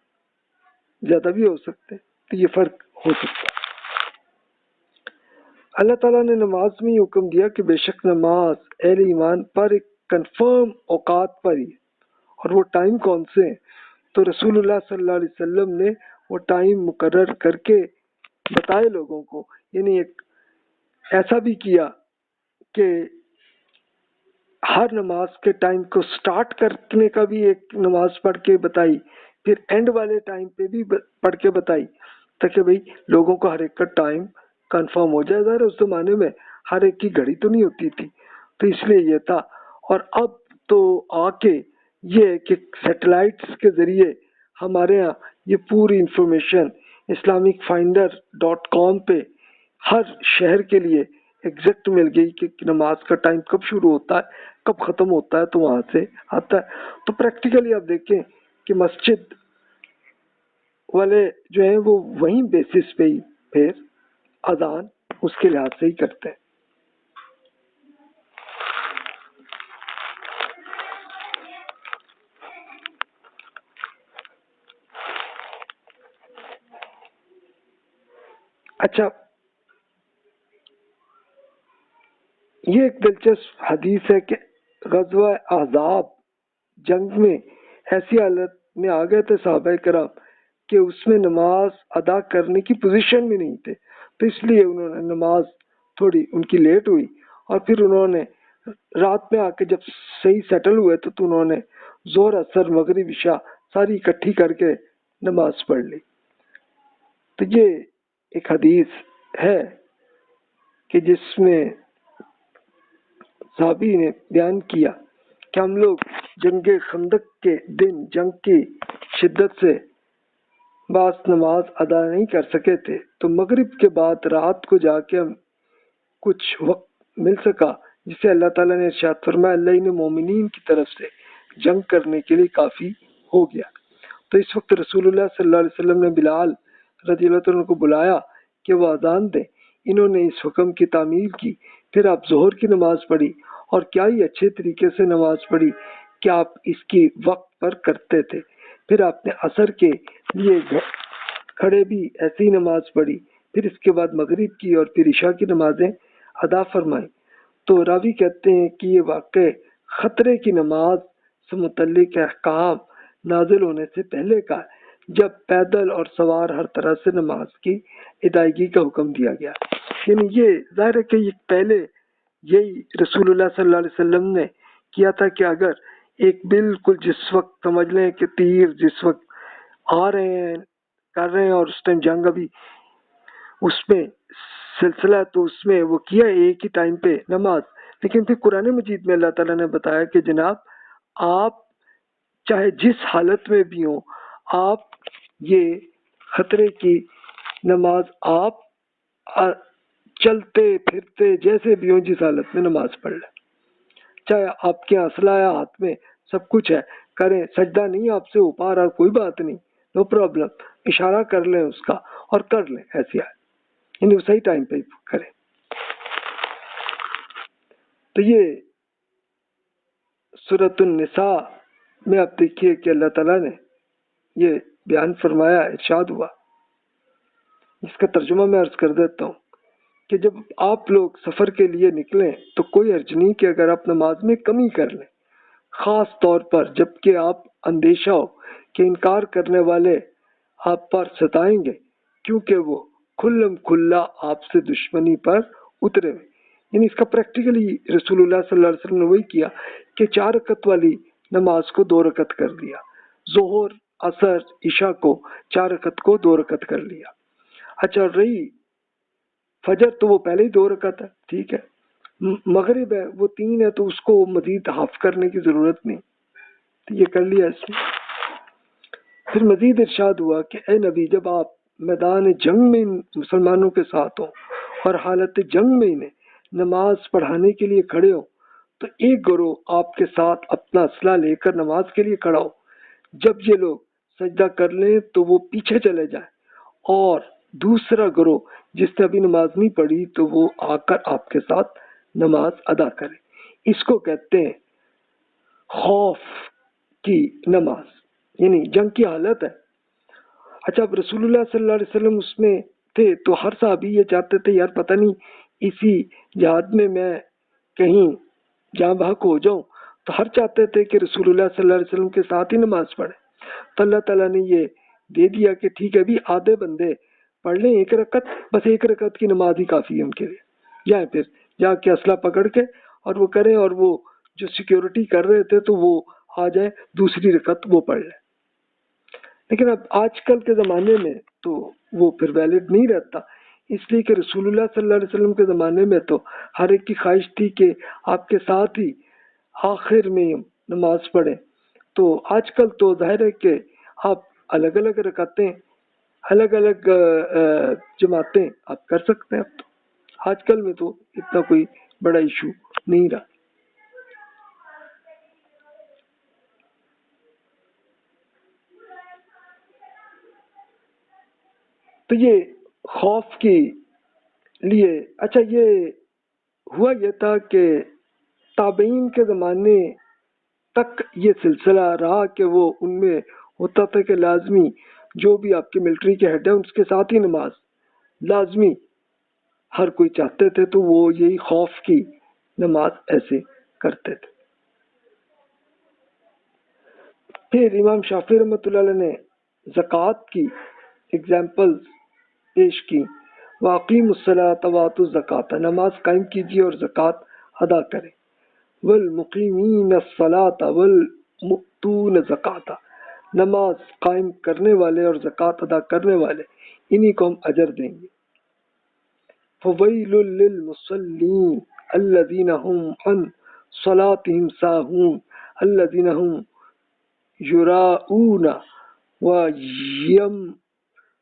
زیادہ بھی ہو سکتے، تو یہ فرق ہو سکتا ہے. اللہ تعالیٰ نے نماز میں یہ حکم دیا کہ بے شک نماز اہل ایمان پر ایک کنفرم اوقات پر ہی ہے. اور وہ ٹائم کون سے ہیں؟ تو رسول اللہ صلی اللہ علیہ وسلم نے وہ ٹائم مقرر کر کے بتائے لوگوں کو. یعنی ایک ایسا بھی کیا کہ ہر نماز کے ٹائم کو سٹارٹ کرنے کا بھی ایک نماز پڑھ کے بتائی، پھر اینڈ والے ٹائم پہ بھی پڑھ کے بتائی، تاکہ بھئی لوگوں کو ہر ایک کا ٹائم کنفرم ہو جائے. ظاہر اس زمانے میں ہر ایک کی گھڑی تو نہیں ہوتی تھی، تو اس لیے یہ تھا. اور اب تو آ کے یہ کہ سیٹلائٹس کے ذریعے ہمارے ہاں یہ پوری انفارمیشن islamicfinder.com پہ ہر شہر کے لیے ایگزیکٹ مل گئی کہ نماز کا ٹائم کب شروع ہوتا ہے کب ختم ہوتا ہے، تو وہاں سے آتا ہے. تو پریکٹیکلی آپ دیکھیں کہ مسجد والے جو ہیں وہ وہیں بیسس پہ ہی پھر اذان اس کے لحاظ سے ہی کرتے ہیں. اچھا، یہ ایک دلچسپ حدیث ہے کہ غزوہ احزاب جنگ میں ایسی حالت میں آ گئے تھے صحابہ کرام کہ اس میں نماز ادا کرنے کی پوزیشن میں نہیں تھے، تو اس لیے انہوں نے نماز تھوڑی ان کی لیٹ ہوئی. اور پھر انہوں نے رات میں آ کے جب صحیح سیٹل ہوئے تو انہوں نے ظہر اثر مغرب عشاء ساری اکٹھی کر کے نماز پڑھ لی. تو یہ ایک حدیث ہے کہ جس میں صحابی نے بیان کیا کہ ہم لوگ جنگ خندق کے دن جنگ کی شدت سے بعض نماز ادا نہیں کر سکے تھے، تو مغرب کے بعد رات کو جا کے ہم کچھ وقت مل سکا جسے اللہ تعالیٰ نے ارشاد فرمایا اللہ نے مومنین کی طرف سے جنگ کرنے کے لیے کافی ہو گیا. تو اس وقت رسول اللہ صلی اللہ علیہ وسلم نے بلال رضی اللہ عنہ کو بلایا کہ وہ اذان دیں. انہوں نے اس حکم کی تعمیل کی، پھر آپ ظہر کی نماز پڑھی اور کیا ہی اچھے طریقے سے نماز پڑھی کہ آپ اس کی وقت پر کرتے تھے۔ پھر آپ نے عصر کے لیے کھڑے بھی ایسی نماز پڑھی، پھر اس کے بعد مغرب کی اور پھر عشاء کی نمازیں ادا فرمائی۔ تو راوی کہتے ہیں کہ یہ واقع خطرے کی نماز سے متعلق احکام نازل ہونے سے پہلے کا ہے، جب پیدل اور سوار ہر طرح سے نماز کی ادائیگی کا حکم دیا گیا۔ یعنی یہ ظاہر ہے کہ یہ پہلے یہی رسول اللہ صلی اللہ علیہ وسلم نے کیا تھا کہ اگر ایک بالکل جس وقت سمجھ لیں کہ تیر جس وقت آ رہے ہیں کر رہے ہیں اور اس ٹائم جنگ ابھی اس میں سلسلہ، تو اس میں وہ کیا ایک ہی ٹائم پہ نماز، لیکن پھر قرآن مجید میں اللہ تعالیٰ نے بتایا کہ جناب آپ چاہے جس حالت میں بھی ہوں، آپ یہ خطرے کی نماز آپ چلتے پھرتے جیسے بھی ہوں جس حالت میں نماز پڑھ لیں، چاہے آپ کے اسلحہ ہے ہاتھ میں سب کچھ ہے، کریں، سجدہ نہیں آپ سے ہو پا رہا کوئی بات نہیں، نو پرابلم، اشارہ کر لیں اس کا اور کر لیں، ایسی ہے یعنی صحیح ٹائم پہ کریں۔ تو یہ سورۃ النساء میں آپ دیکھیے کہ اللہ تعالیٰ نے یہ بیان فرمایا، ارشاد ہوا، جس کا ترجمہ میں عرض کر دیتا ہوں کہ جب آپ لوگ سفر کے لیے نکلیں تو کوئی حرج نہیں کہ اگر آپ نماز میں کمی کر لیں، خاص طور پر جب کہ آپ اندیشہ ہو کہ انکار کرنے والے آپ پر ستائیں گے، کیونکہ وہ کھلم کھلا آپ سے دشمنی پر اترے ہوئے۔ یعنی اس کا پریکٹیکلی رسول اللہ صلی اللہ علیہ وسلم نے وہی کیا کہ 4 رکعت والی نماز کو 2 رکعت کر دیا، ظہر عصر عشاء کو 4 رکعت کو 2 رکعت کر لیا۔ اچھا رہی فجر تو وہ پہلے ہی 2 رکعت ہے، ٹھیک ہے، مغرب ہے وہ 3 ہے تو اس کو مزید ہاف کرنے کی ضرورت نہیں، تو یہ کر لیا اس میں۔ پھر مزید ارشاد ہوا کہ اے نبی جب آپ میدان جنگ میں مسلمانوں کے ساتھ ہوں اور حالت جنگ میں انہیں نماز پڑھانے کے لیے کھڑے ہوں تو ایک گروہ آپ کے ساتھ اپنا اسلحہ لے کر نماز کے لیے کھڑا ہو، جب یہ لوگ سجدہ کر لیں تو وہ پیچھے چلے جائیں، اور دوسرا گروہ جس نے ابھی نماز نہیں پڑھی تو وہ آ کر آپ کے ساتھ نماز ادا کرے۔ اس کو کہتے ہیں خوف کی نماز، یعنی جنگ کی حالت ہے۔ اچھا اب رسول اللہ صلی اللہ علیہ وسلم اس میں تھے تو ہر صحابی یہ چاہتے تھے یار پتہ نہیں اسی جہاد میں میں کہیں جہاں بحق ہو جاؤں، تو ہر چاہتے تھے کہ رسول اللہ صلی اللہ علیہ وسلم کے ساتھ ہی نماز پڑھے، تو اللہ تعالیٰ نے یہ دے دیا کہ ٹھیک ہے بھی آدھے بندے پڑھ لیں 1 رکعت، بس 1 رکعت کی نماز ہی کافی ہے ان کے لیے، جائیں پھر جا کے اسلحہ پکڑ کے اور وہ کریں، اور وہ جو سیکیورٹی کر رہے تھے تو وہ آ جائیں دوسری رکعت وہ پڑھ لیں۔ لیکن اب آج کل کے زمانے میں تو وہ پھر ویلڈ نہیں رہتا، اس لیے کہ رسول اللہ صلی اللہ علیہ وسلم کے زمانے میں تو ہر ایک کی خواہش تھی کہ آپ کے ساتھ ہی آخر میں نماز پڑھیں، تو آج کل تو ظاہر ہے کہ آپ الگ الگ رکعتیں الگ الگ جماعتیں آپ کر سکتے ہیں، اب تو آج کل میں تو اتنا کوئی بڑا ایشو نہیں رہا۔ تو یہ خوف کے لیے اچھا یہ ہوا یہ تھا کہ تابعین کے زمانے تک یہ سلسلہ رہا کہ وہ ان میں ہوتا تھا کہ لازمی جو بھی آپ کے ملٹری کے ہیڈ ہیں اس کے ساتھ ہی نماز لازمی ہر کوئی چاہتے تھے، تو وہ یہی خوف کی نماز ایسے کرتے تھے۔ پھر امام شافعی رحمۃ اللہ علیہ نے زکوٰۃ کی ایگزامپل پیش کی، واقیم الصلاۃ وآتوا الزکوٰۃ، نماز قائم کیجیے اور زکوٰۃ ادا کریں، والمقیمین الصلاۃ والمؤتون الزکوٰۃ، نماز قائم کرنے والے اور زکوٰۃ ادا کرنے والے انہی کو ہم اجر دیں گے۔ فویل للمصلین الذین هم عن صلاتهم ساہون الذین هم یراؤون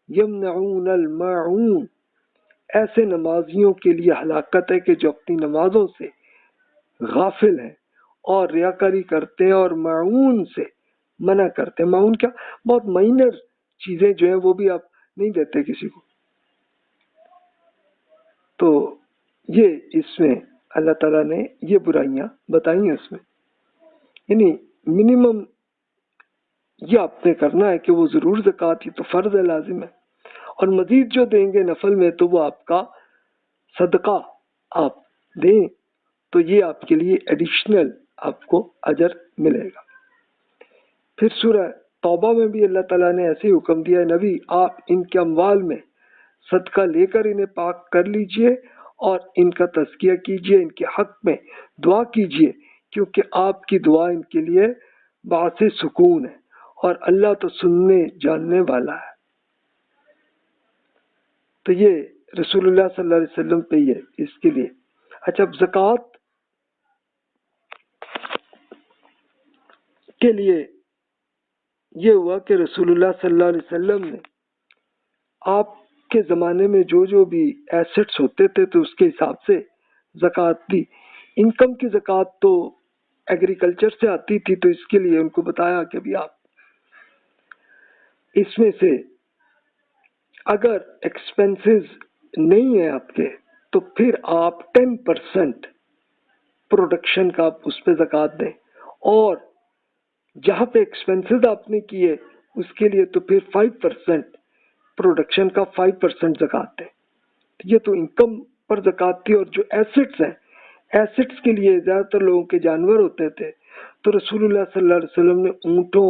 ویمنعون الماعون، ایسے نمازیوں کے لیے ہلاکت ہے کہ جو اپنی نمازوں سے غافل ہیں اور ریاکاری کرتے ہیں اور معون سے منع کرتے ہیں۔ معون کیا؟ بہت مائنر چیزیں جو ہیں وہ بھی آپ نہیں دیتے کسی کو، تو یہ اس میں اللہ تعالیٰ نے یہ برائیاں بتائی ہیں اس میں، یعنی منیمم یہ آپ نے کرنا ہے کہ وہ ضرور زکوٰۃ، یہ تو فرض ہے، لازم ہے، اور مزید جو دیں گے نفل میں تو وہ آپ کا صدقہ آپ دیں تو یہ آپ کے لیے ایڈیشنل آپ کو اجر ملے گا۔ پھر سورہ توبہ میں بھی اللہ تعالیٰ نے ایسے ہی حکم دیا ہے، نبی آپ ان کے اموال میں صدقہ لے کر انہیں پاک کر لیجئے اور ان کا تزکیہ کیجئے، ان کے حق میں دعا کیجئے، کیونکہ آپ کی دعا ان کے لیے باعث سکون ہے اور اللہ تو سننے جاننے والا ہے۔ تو یہ رسول اللہ صلی اللہ علیہ وسلم پہ ہی ہے اس کے لیے۔ اچھا، زکوٰۃ کے لیے یہ ہوا کہ رسول اللہ صلی اللہ علیہ وسلم نے آپ کے زمانے میں جو بھی ایسٹس ہوتے تھے تو اس کے حساب سے زکوٰۃ دی۔ انکم کی زکوٰۃ تو ایگریکلچر سے آتی تھی، تو اس کے لیے ان کو بتایا کہ بھی آپ اس میں سے اگر ایکسپنسز نہیں ہیں آپ کے تو پھر آپ 10% پروڈکشن کا آپ اس پہ زکوٰۃ دیں، اور جہاں پہ ایکسپنسز آپ نے کیے اس کے لیے تو پھر 5% پروڈکشن کا 5% زکوٰۃ دیں۔ یہ تو انکم پر زکوٰۃ تھی۔ اور جو ایسٹس ہیں، ایسٹس کے لیے زیادہ تر لوگوں کے جانور ہوتے تھے، تو رسول اللہ صلی اللہ علیہ وسلم نے اونٹوں،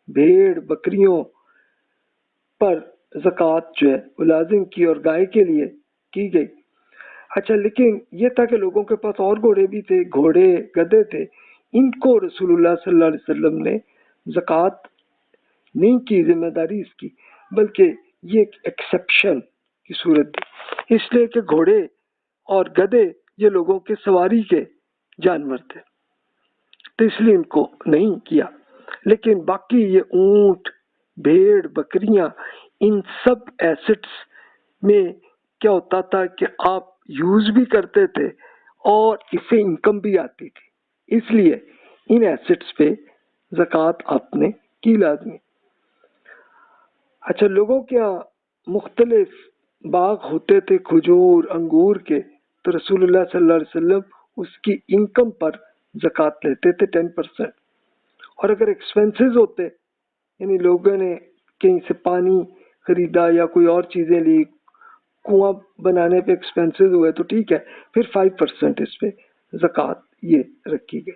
بھیڑ، بکریوں پر زکوٰۃ جو ہے وہ لازم کی، اور گائے کے لیے کی گئی۔ اچھا، لیکن یہ تھا کہ لوگوں کے پاس اور گھوڑے بھی تھے، گھوڑے، گدھے تھے، ان کو رسول اللہ صلی اللہ علیہ وسلم نے زکوٰۃ نہیں کی، ذمہ داری اس کی، بلکہ یہ ایک ایکسیپشن کی صورت دی، اس لیے کہ گھوڑے اور گدھے یہ لوگوں کے سواری کے جانور تھے، تو اس لیے ان کو نہیں کیا۔ لیکن باقی یہ اونٹ، بھیڑ، بکریاں، ان سب ایسٹس میں کیا ہوتا تھا کہ آپ یوز بھی کرتے تھے اور اس سے انکم بھی آتی تھی، اس لیے ان ایسٹس پہ زکوٰۃ آپ نے کی لازمی۔ اچھا، لوگوں کے یہاں مختلف باغ ہوتے تھے کھجور، انگور کے، تو رسول اللہ صلی اللہ علیہ وسلم اس کی انکم پر زکوٰۃ لیتے تھے 10%۔ اور اگر ایکسپنسز ہوتے، یعنی لوگوں نے کہیں سے پانی خریدا یا کوئی اور چیزیں لی، کنواں بنانے پہ ایکسپنسز ہوئے تو ٹھیک ہے، پھر 5% اس پہ زکوٰۃ یہ رکھی گئی۔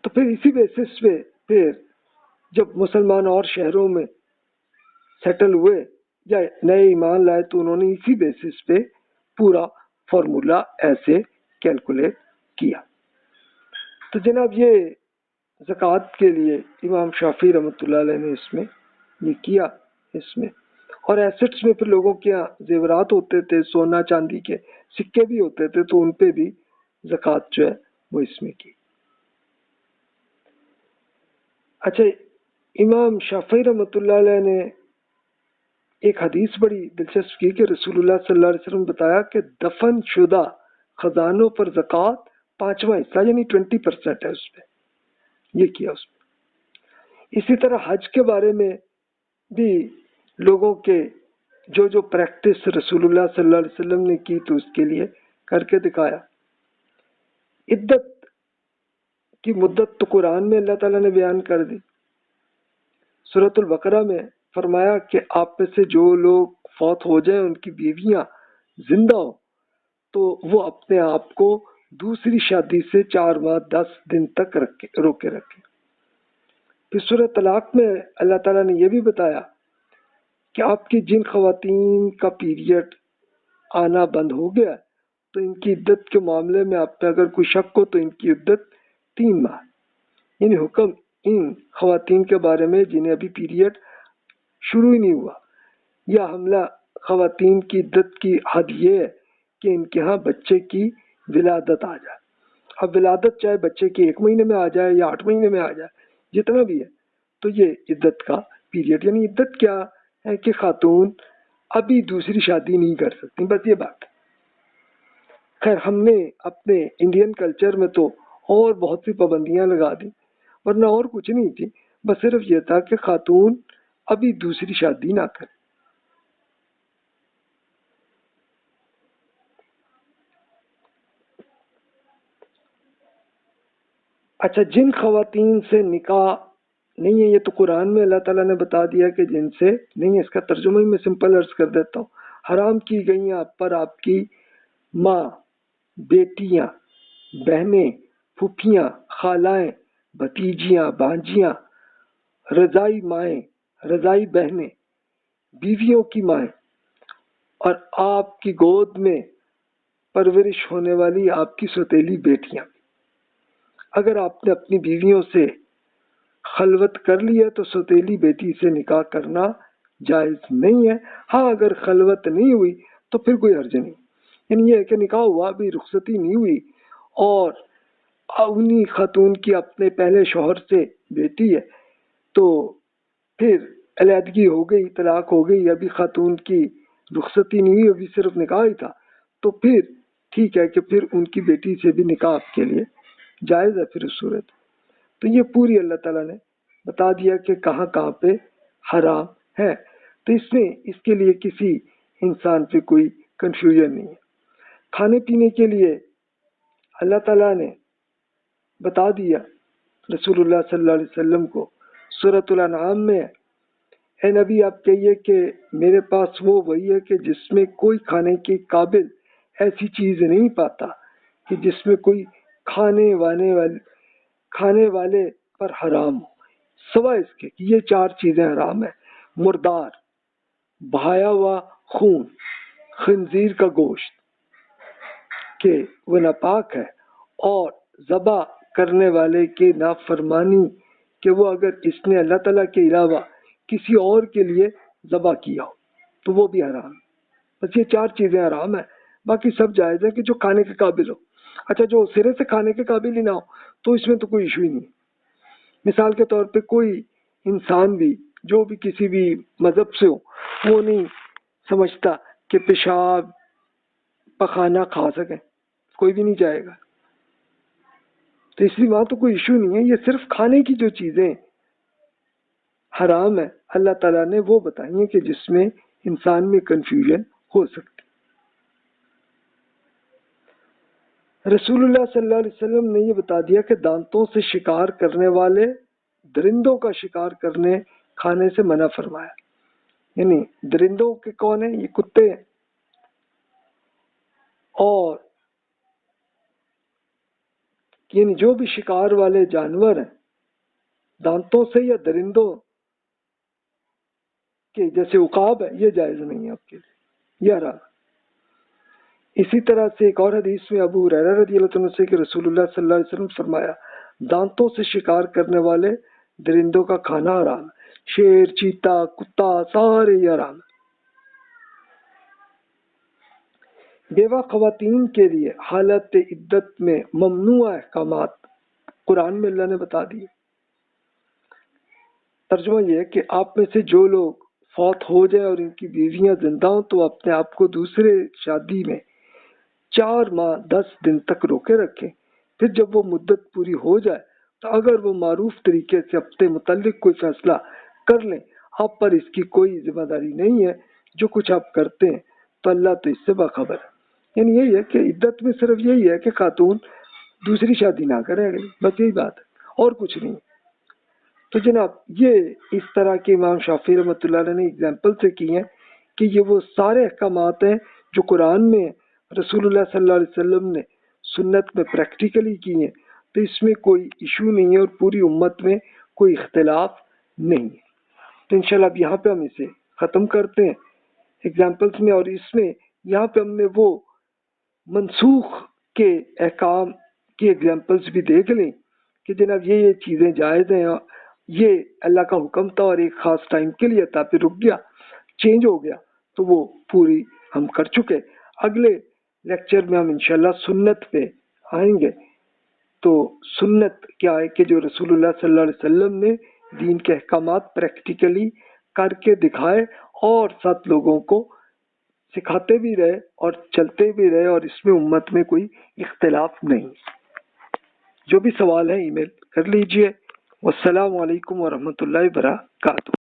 تو پھر اسی بیسس پہ پھر جب مسلمان اور شہروں میں سیٹل ہوئے یا نئے ایمان لائے تو انہوں نے اسی بیسس پہ پورا فارمولا ایسے کیلکولیٹ کیا۔ تو جناب یہ زکوٰۃ کے لیے امام شافعی رحمۃ اللہ علیہ نے اس میں یہ کیا اس میں۔ اور ایسٹس میں پھر لوگوں کے یہاں زیورات ہوتے تھے، سونا چاندی کے سکے بھی ہوتے تھے، تو ان پہ بھی زکوٰۃ جو ہے وہ اس میں کی۔ اچھا، امام شافعی رحمۃ اللہ علیہ نے ایک حدیث بڑی دلچسپ کی کہ رسول اللہ صلی اللہ علیہ وسلم بتایا کہ دفن شدہ خزانوں پر زکوٰۃ 5واں حصہ یعنی 20% ہے اس پہ، یہ کیا اس پہ۔ اسی طرح حج کے بارے میں بھی لوگوں کے جو پریکٹس رسول اللہ صلی اللہ علیہ وسلم نے کی تو اس کے لیے کر کے دکھایا۔ عدت کی مدت تو قرآن میں اللہ تعالیٰ نے بیان کر دی۔ سورۃ البقرہ میں فرمایا کہ آپ میں سے جو لوگ فوت ہو جائیں ان کی بیویاں زندہ ہو تو وہ اپنے آپ کو دوسری شادی سے 4 ماہ 10 دن تک روکے رکھیں۔ پھر سورۃ طلاق میں اللہ تعالیٰ نے یہ بھی بتایا کہ آپ کی جن خواتین کا پیریڈ آنا بند ہو گیا تو ان کی عدت کے معاملے میں آپ پہ اگر کوئی شک ہو تو ان کی عدت 3 ماہ، یعنی حکم ان خواتین کے بارے میں جنہیں ابھی پیریڈ شروع ہی نہیں ہوا، یا حاملہ خواتین کی عدت کی حد یہ ہے کہ ان کے ہاں بچے کی ولادت آ جائے۔ اب ولادت چاہے بچے کی 1 مہینے میں آ جائے یا 8 مہینے میں آ جائے، جتنا بھی ہے، تو یہ عدت کا پیریڈ، یعنی عدت کیا ہے کہ خاتون ابھی دوسری شادی نہیں کر سکتی، بس یہ بات۔ خیر، ہم نے اپنے انڈین کلچر میں تو اور بہت سی پابندیاں لگا دی، ورنہ اور کچھ نہیں تھی، بس صرف یہ تھا کہ خاتون ابھی دوسری شادی نہ کرے۔ اچھا، جن خواتین سے نکاح نہیں ہے، یہ تو قرآن میں اللہ تعالیٰ نے بتا دیا کہ جن سے نہیں ہے، اس کا ترجمہ ہی میں سمپل عرض کر دیتا ہوں۔ حرام کی گئی ہیں آپ پر آپ کی ماں، بیٹیاں، بہنیں، پھوپھیاں، خالائیں، بھتیجیاں، بھانجیاں، رضائی مائیں، رضائی بہنیں، بیویوں کی مائیں، اور آپ کی گود میں پرورش ہونے والی آپ کی سوتیلی بیٹیاں۔ اگر آپ نے اپنی بیویوں سے خلوت کر لیا تو سوتیلی بیٹی سے نکاح کرنا جائز نہیں ہے۔ ہاں، اگر خلوت نہیں ہوئی تو پھر کوئی حرج نہیں، یعنی یہ ہے کہ نکاح ہوا بھی رخصتی نہیں ہوئی اور انہی خاتون کی اپنے پہلے شوہر سے بیٹی ہے تو پھر علیحدگی ہو گئی، طلاق ہو گئی، ابھی خاتون کی رخصتی نہیں ہوئی، ابھی صرف نکاح ہی تھا، تو پھر ٹھیک ہے کہ پھر ان کی بیٹی سے بھی نکاح آپ کے لیے جائز ہے پھر اس صورت۔ تو یہ پوری اللہ تعالیٰ نے بتا دیا کہ کہاں کہاں پہ حرام ہے، تو اس میں اس کے لیے کسی انسان پہ کوئی کنفیوژن نہیں ہے۔ کھانے پینے کے لیے اللہ تعالیٰ نے بتا دیا رسول اللہ صلی اللہ علیہ وسلم کو سورۃ الانعام میں، اے نبی آپ کہیے کہ میرے پاس وہ وہی ہے کہ جس میں کوئی کھانے کے قابل ایسی چیز نہیں پاتا کہ جس میں کوئی کھانے والے پر حرام ہو، سوائے اس کے کہ یہ 4 چیزیں حرام ہیں: مردار، بہایا ہوا خون، خنزیر کا گوشت کہ وہ ناپاک ہے، اور ذبح کرنے والے کے نافرمانی کہ وہ اگر اس نے اللہ تعالیٰ کے علاوہ کسی اور کے لیے ذبح کیا ہو تو وہ بھی حرام ہے۔ بس یہ 4 چیزیں حرام ہیں، باقی سب جائز ہے کہ جو کھانے کے قابل ہو۔ اچھا، جو سرے سے کھانے کے قابل ہی نہ ہو تو اس میں تو کوئی ایشو ہی نہیں۔ مثال کے طور پہ کوئی انسان بھی جو بھی کسی بھی مذہب سے ہو، وہ نہیں سمجھتا کہ پیشاب پخانہ کھا سکیں، کوئی بھی نہیں چاہے گا، تو اس لیے وہاں تو کوئی ایشو نہیں ہے۔ یہ صرف کھانے کی جو چیزیں حرام ہے اللہ تعالیٰ نے وہ بتائی ہیں کہ جس میں انسان میں کنفیوژن ہو سکتی۔ رسول اللہ صلی اللہ علیہ وسلم نے یہ بتا دیا کہ دانتوں سے شکار کرنے والے درندوں کا شکار کھانے سے منع فرمایا، یعنی درندوں کے کون ہیں؟ یہ کتے ہیں، اور یعنی جو بھی شکار والے جانور ہیں دانتوں سے یا درندوں کے جیسے عقاب ہے، یہ جائز نہیں ہے آپ کے لیے، یہ حرام۔ اسی طرح سے ایک اور حدیث میں ابو ہریرہ رضی اللہ عنہ سے کہ رسول اللہ صلی اللہ علیہ وسلم فرمایا، دانتوں سے شکار کرنے والے درندوں کا کھانا حرام ہے، شیر، چیتا، کتا، سارے یہ حرام ہے۔ بیوہ خواتین کے لیے حالت عدت میں ممنوع احکامات قرآن میں اللہ نے بتا دیے۔ ترجمہ یہ ہے کہ آپ میں سے جو لوگ فوت ہو جائیں اور ان کی بیویاں زندہ ہوں تو اپنے آپ کو دوسرے شادی میں 4 ماہ 10 دن تک روکے رکھیں، پھر جب وہ مدت پوری ہو جائے تو اگر وہ معروف طریقے سے اپنے متعلق کوئی فیصلہ کر لیں، آپ پر اس کی کوئی ذمہ داری نہیں ہے۔ جو کچھ آپ کرتے ہیں تو اللہ تو اس سے باخبر ہے۔ یعنی یہی ہے کہ عدت میں صرف یہی ہے کہ خاتون دوسری شادی نہ کرے، بس یہی بات ہے، اور کچھ نہیں۔ تو جناب یہ اس طرح کے امام شافعی رحمۃ اللہ علیہ نے اگزامپل سے کی ہیں کہ یہ وہ سارے احکامات ہیں جو قرآن میں رسول اللہ صلی اللہ علیہ وسلم نے سنت میں پریکٹیکلی کی ہیں، تو اس میں کوئی ایشو نہیں ہے اور پوری امت میں کوئی اختلاف نہیں ہے۔ تو انشاءاللہ اب یہاں پہ ہم اسے ختم کرتے ہیں اگزامپلس میں، اور اس میں یہاں پہ ہم نے وہ منسوخ کے احکام کی اگزامپلس بھی دیکھ لیں کہ جناب یہ چیزیں جائز ہیں، یہ اللہ کا حکم تھا اور ایک خاص ٹائم کے لیے تھا، پھر رک گیا، چینج ہو گیا، تو وہ پوری ہم کر چکے۔ اگلے لیکچر میں ہم انشاءاللہ سنت پہ آئیں گے۔ تو سنت کیا ہے کہ جو رسول اللہ صلی اللہ علیہ وسلم نے دین کے احکامات پریکٹیکلی کر کے دکھائے اور 7 لوگوں کو سکھاتے بھی رہے اور چلتے بھی رہے، اور اس میں امت میں کوئی اختلاف نہیں۔ جو بھی سوال ہے ای میل کر لیجئے۔ والسلام علیکم ورحمۃ اللہ وبرکاتہ۔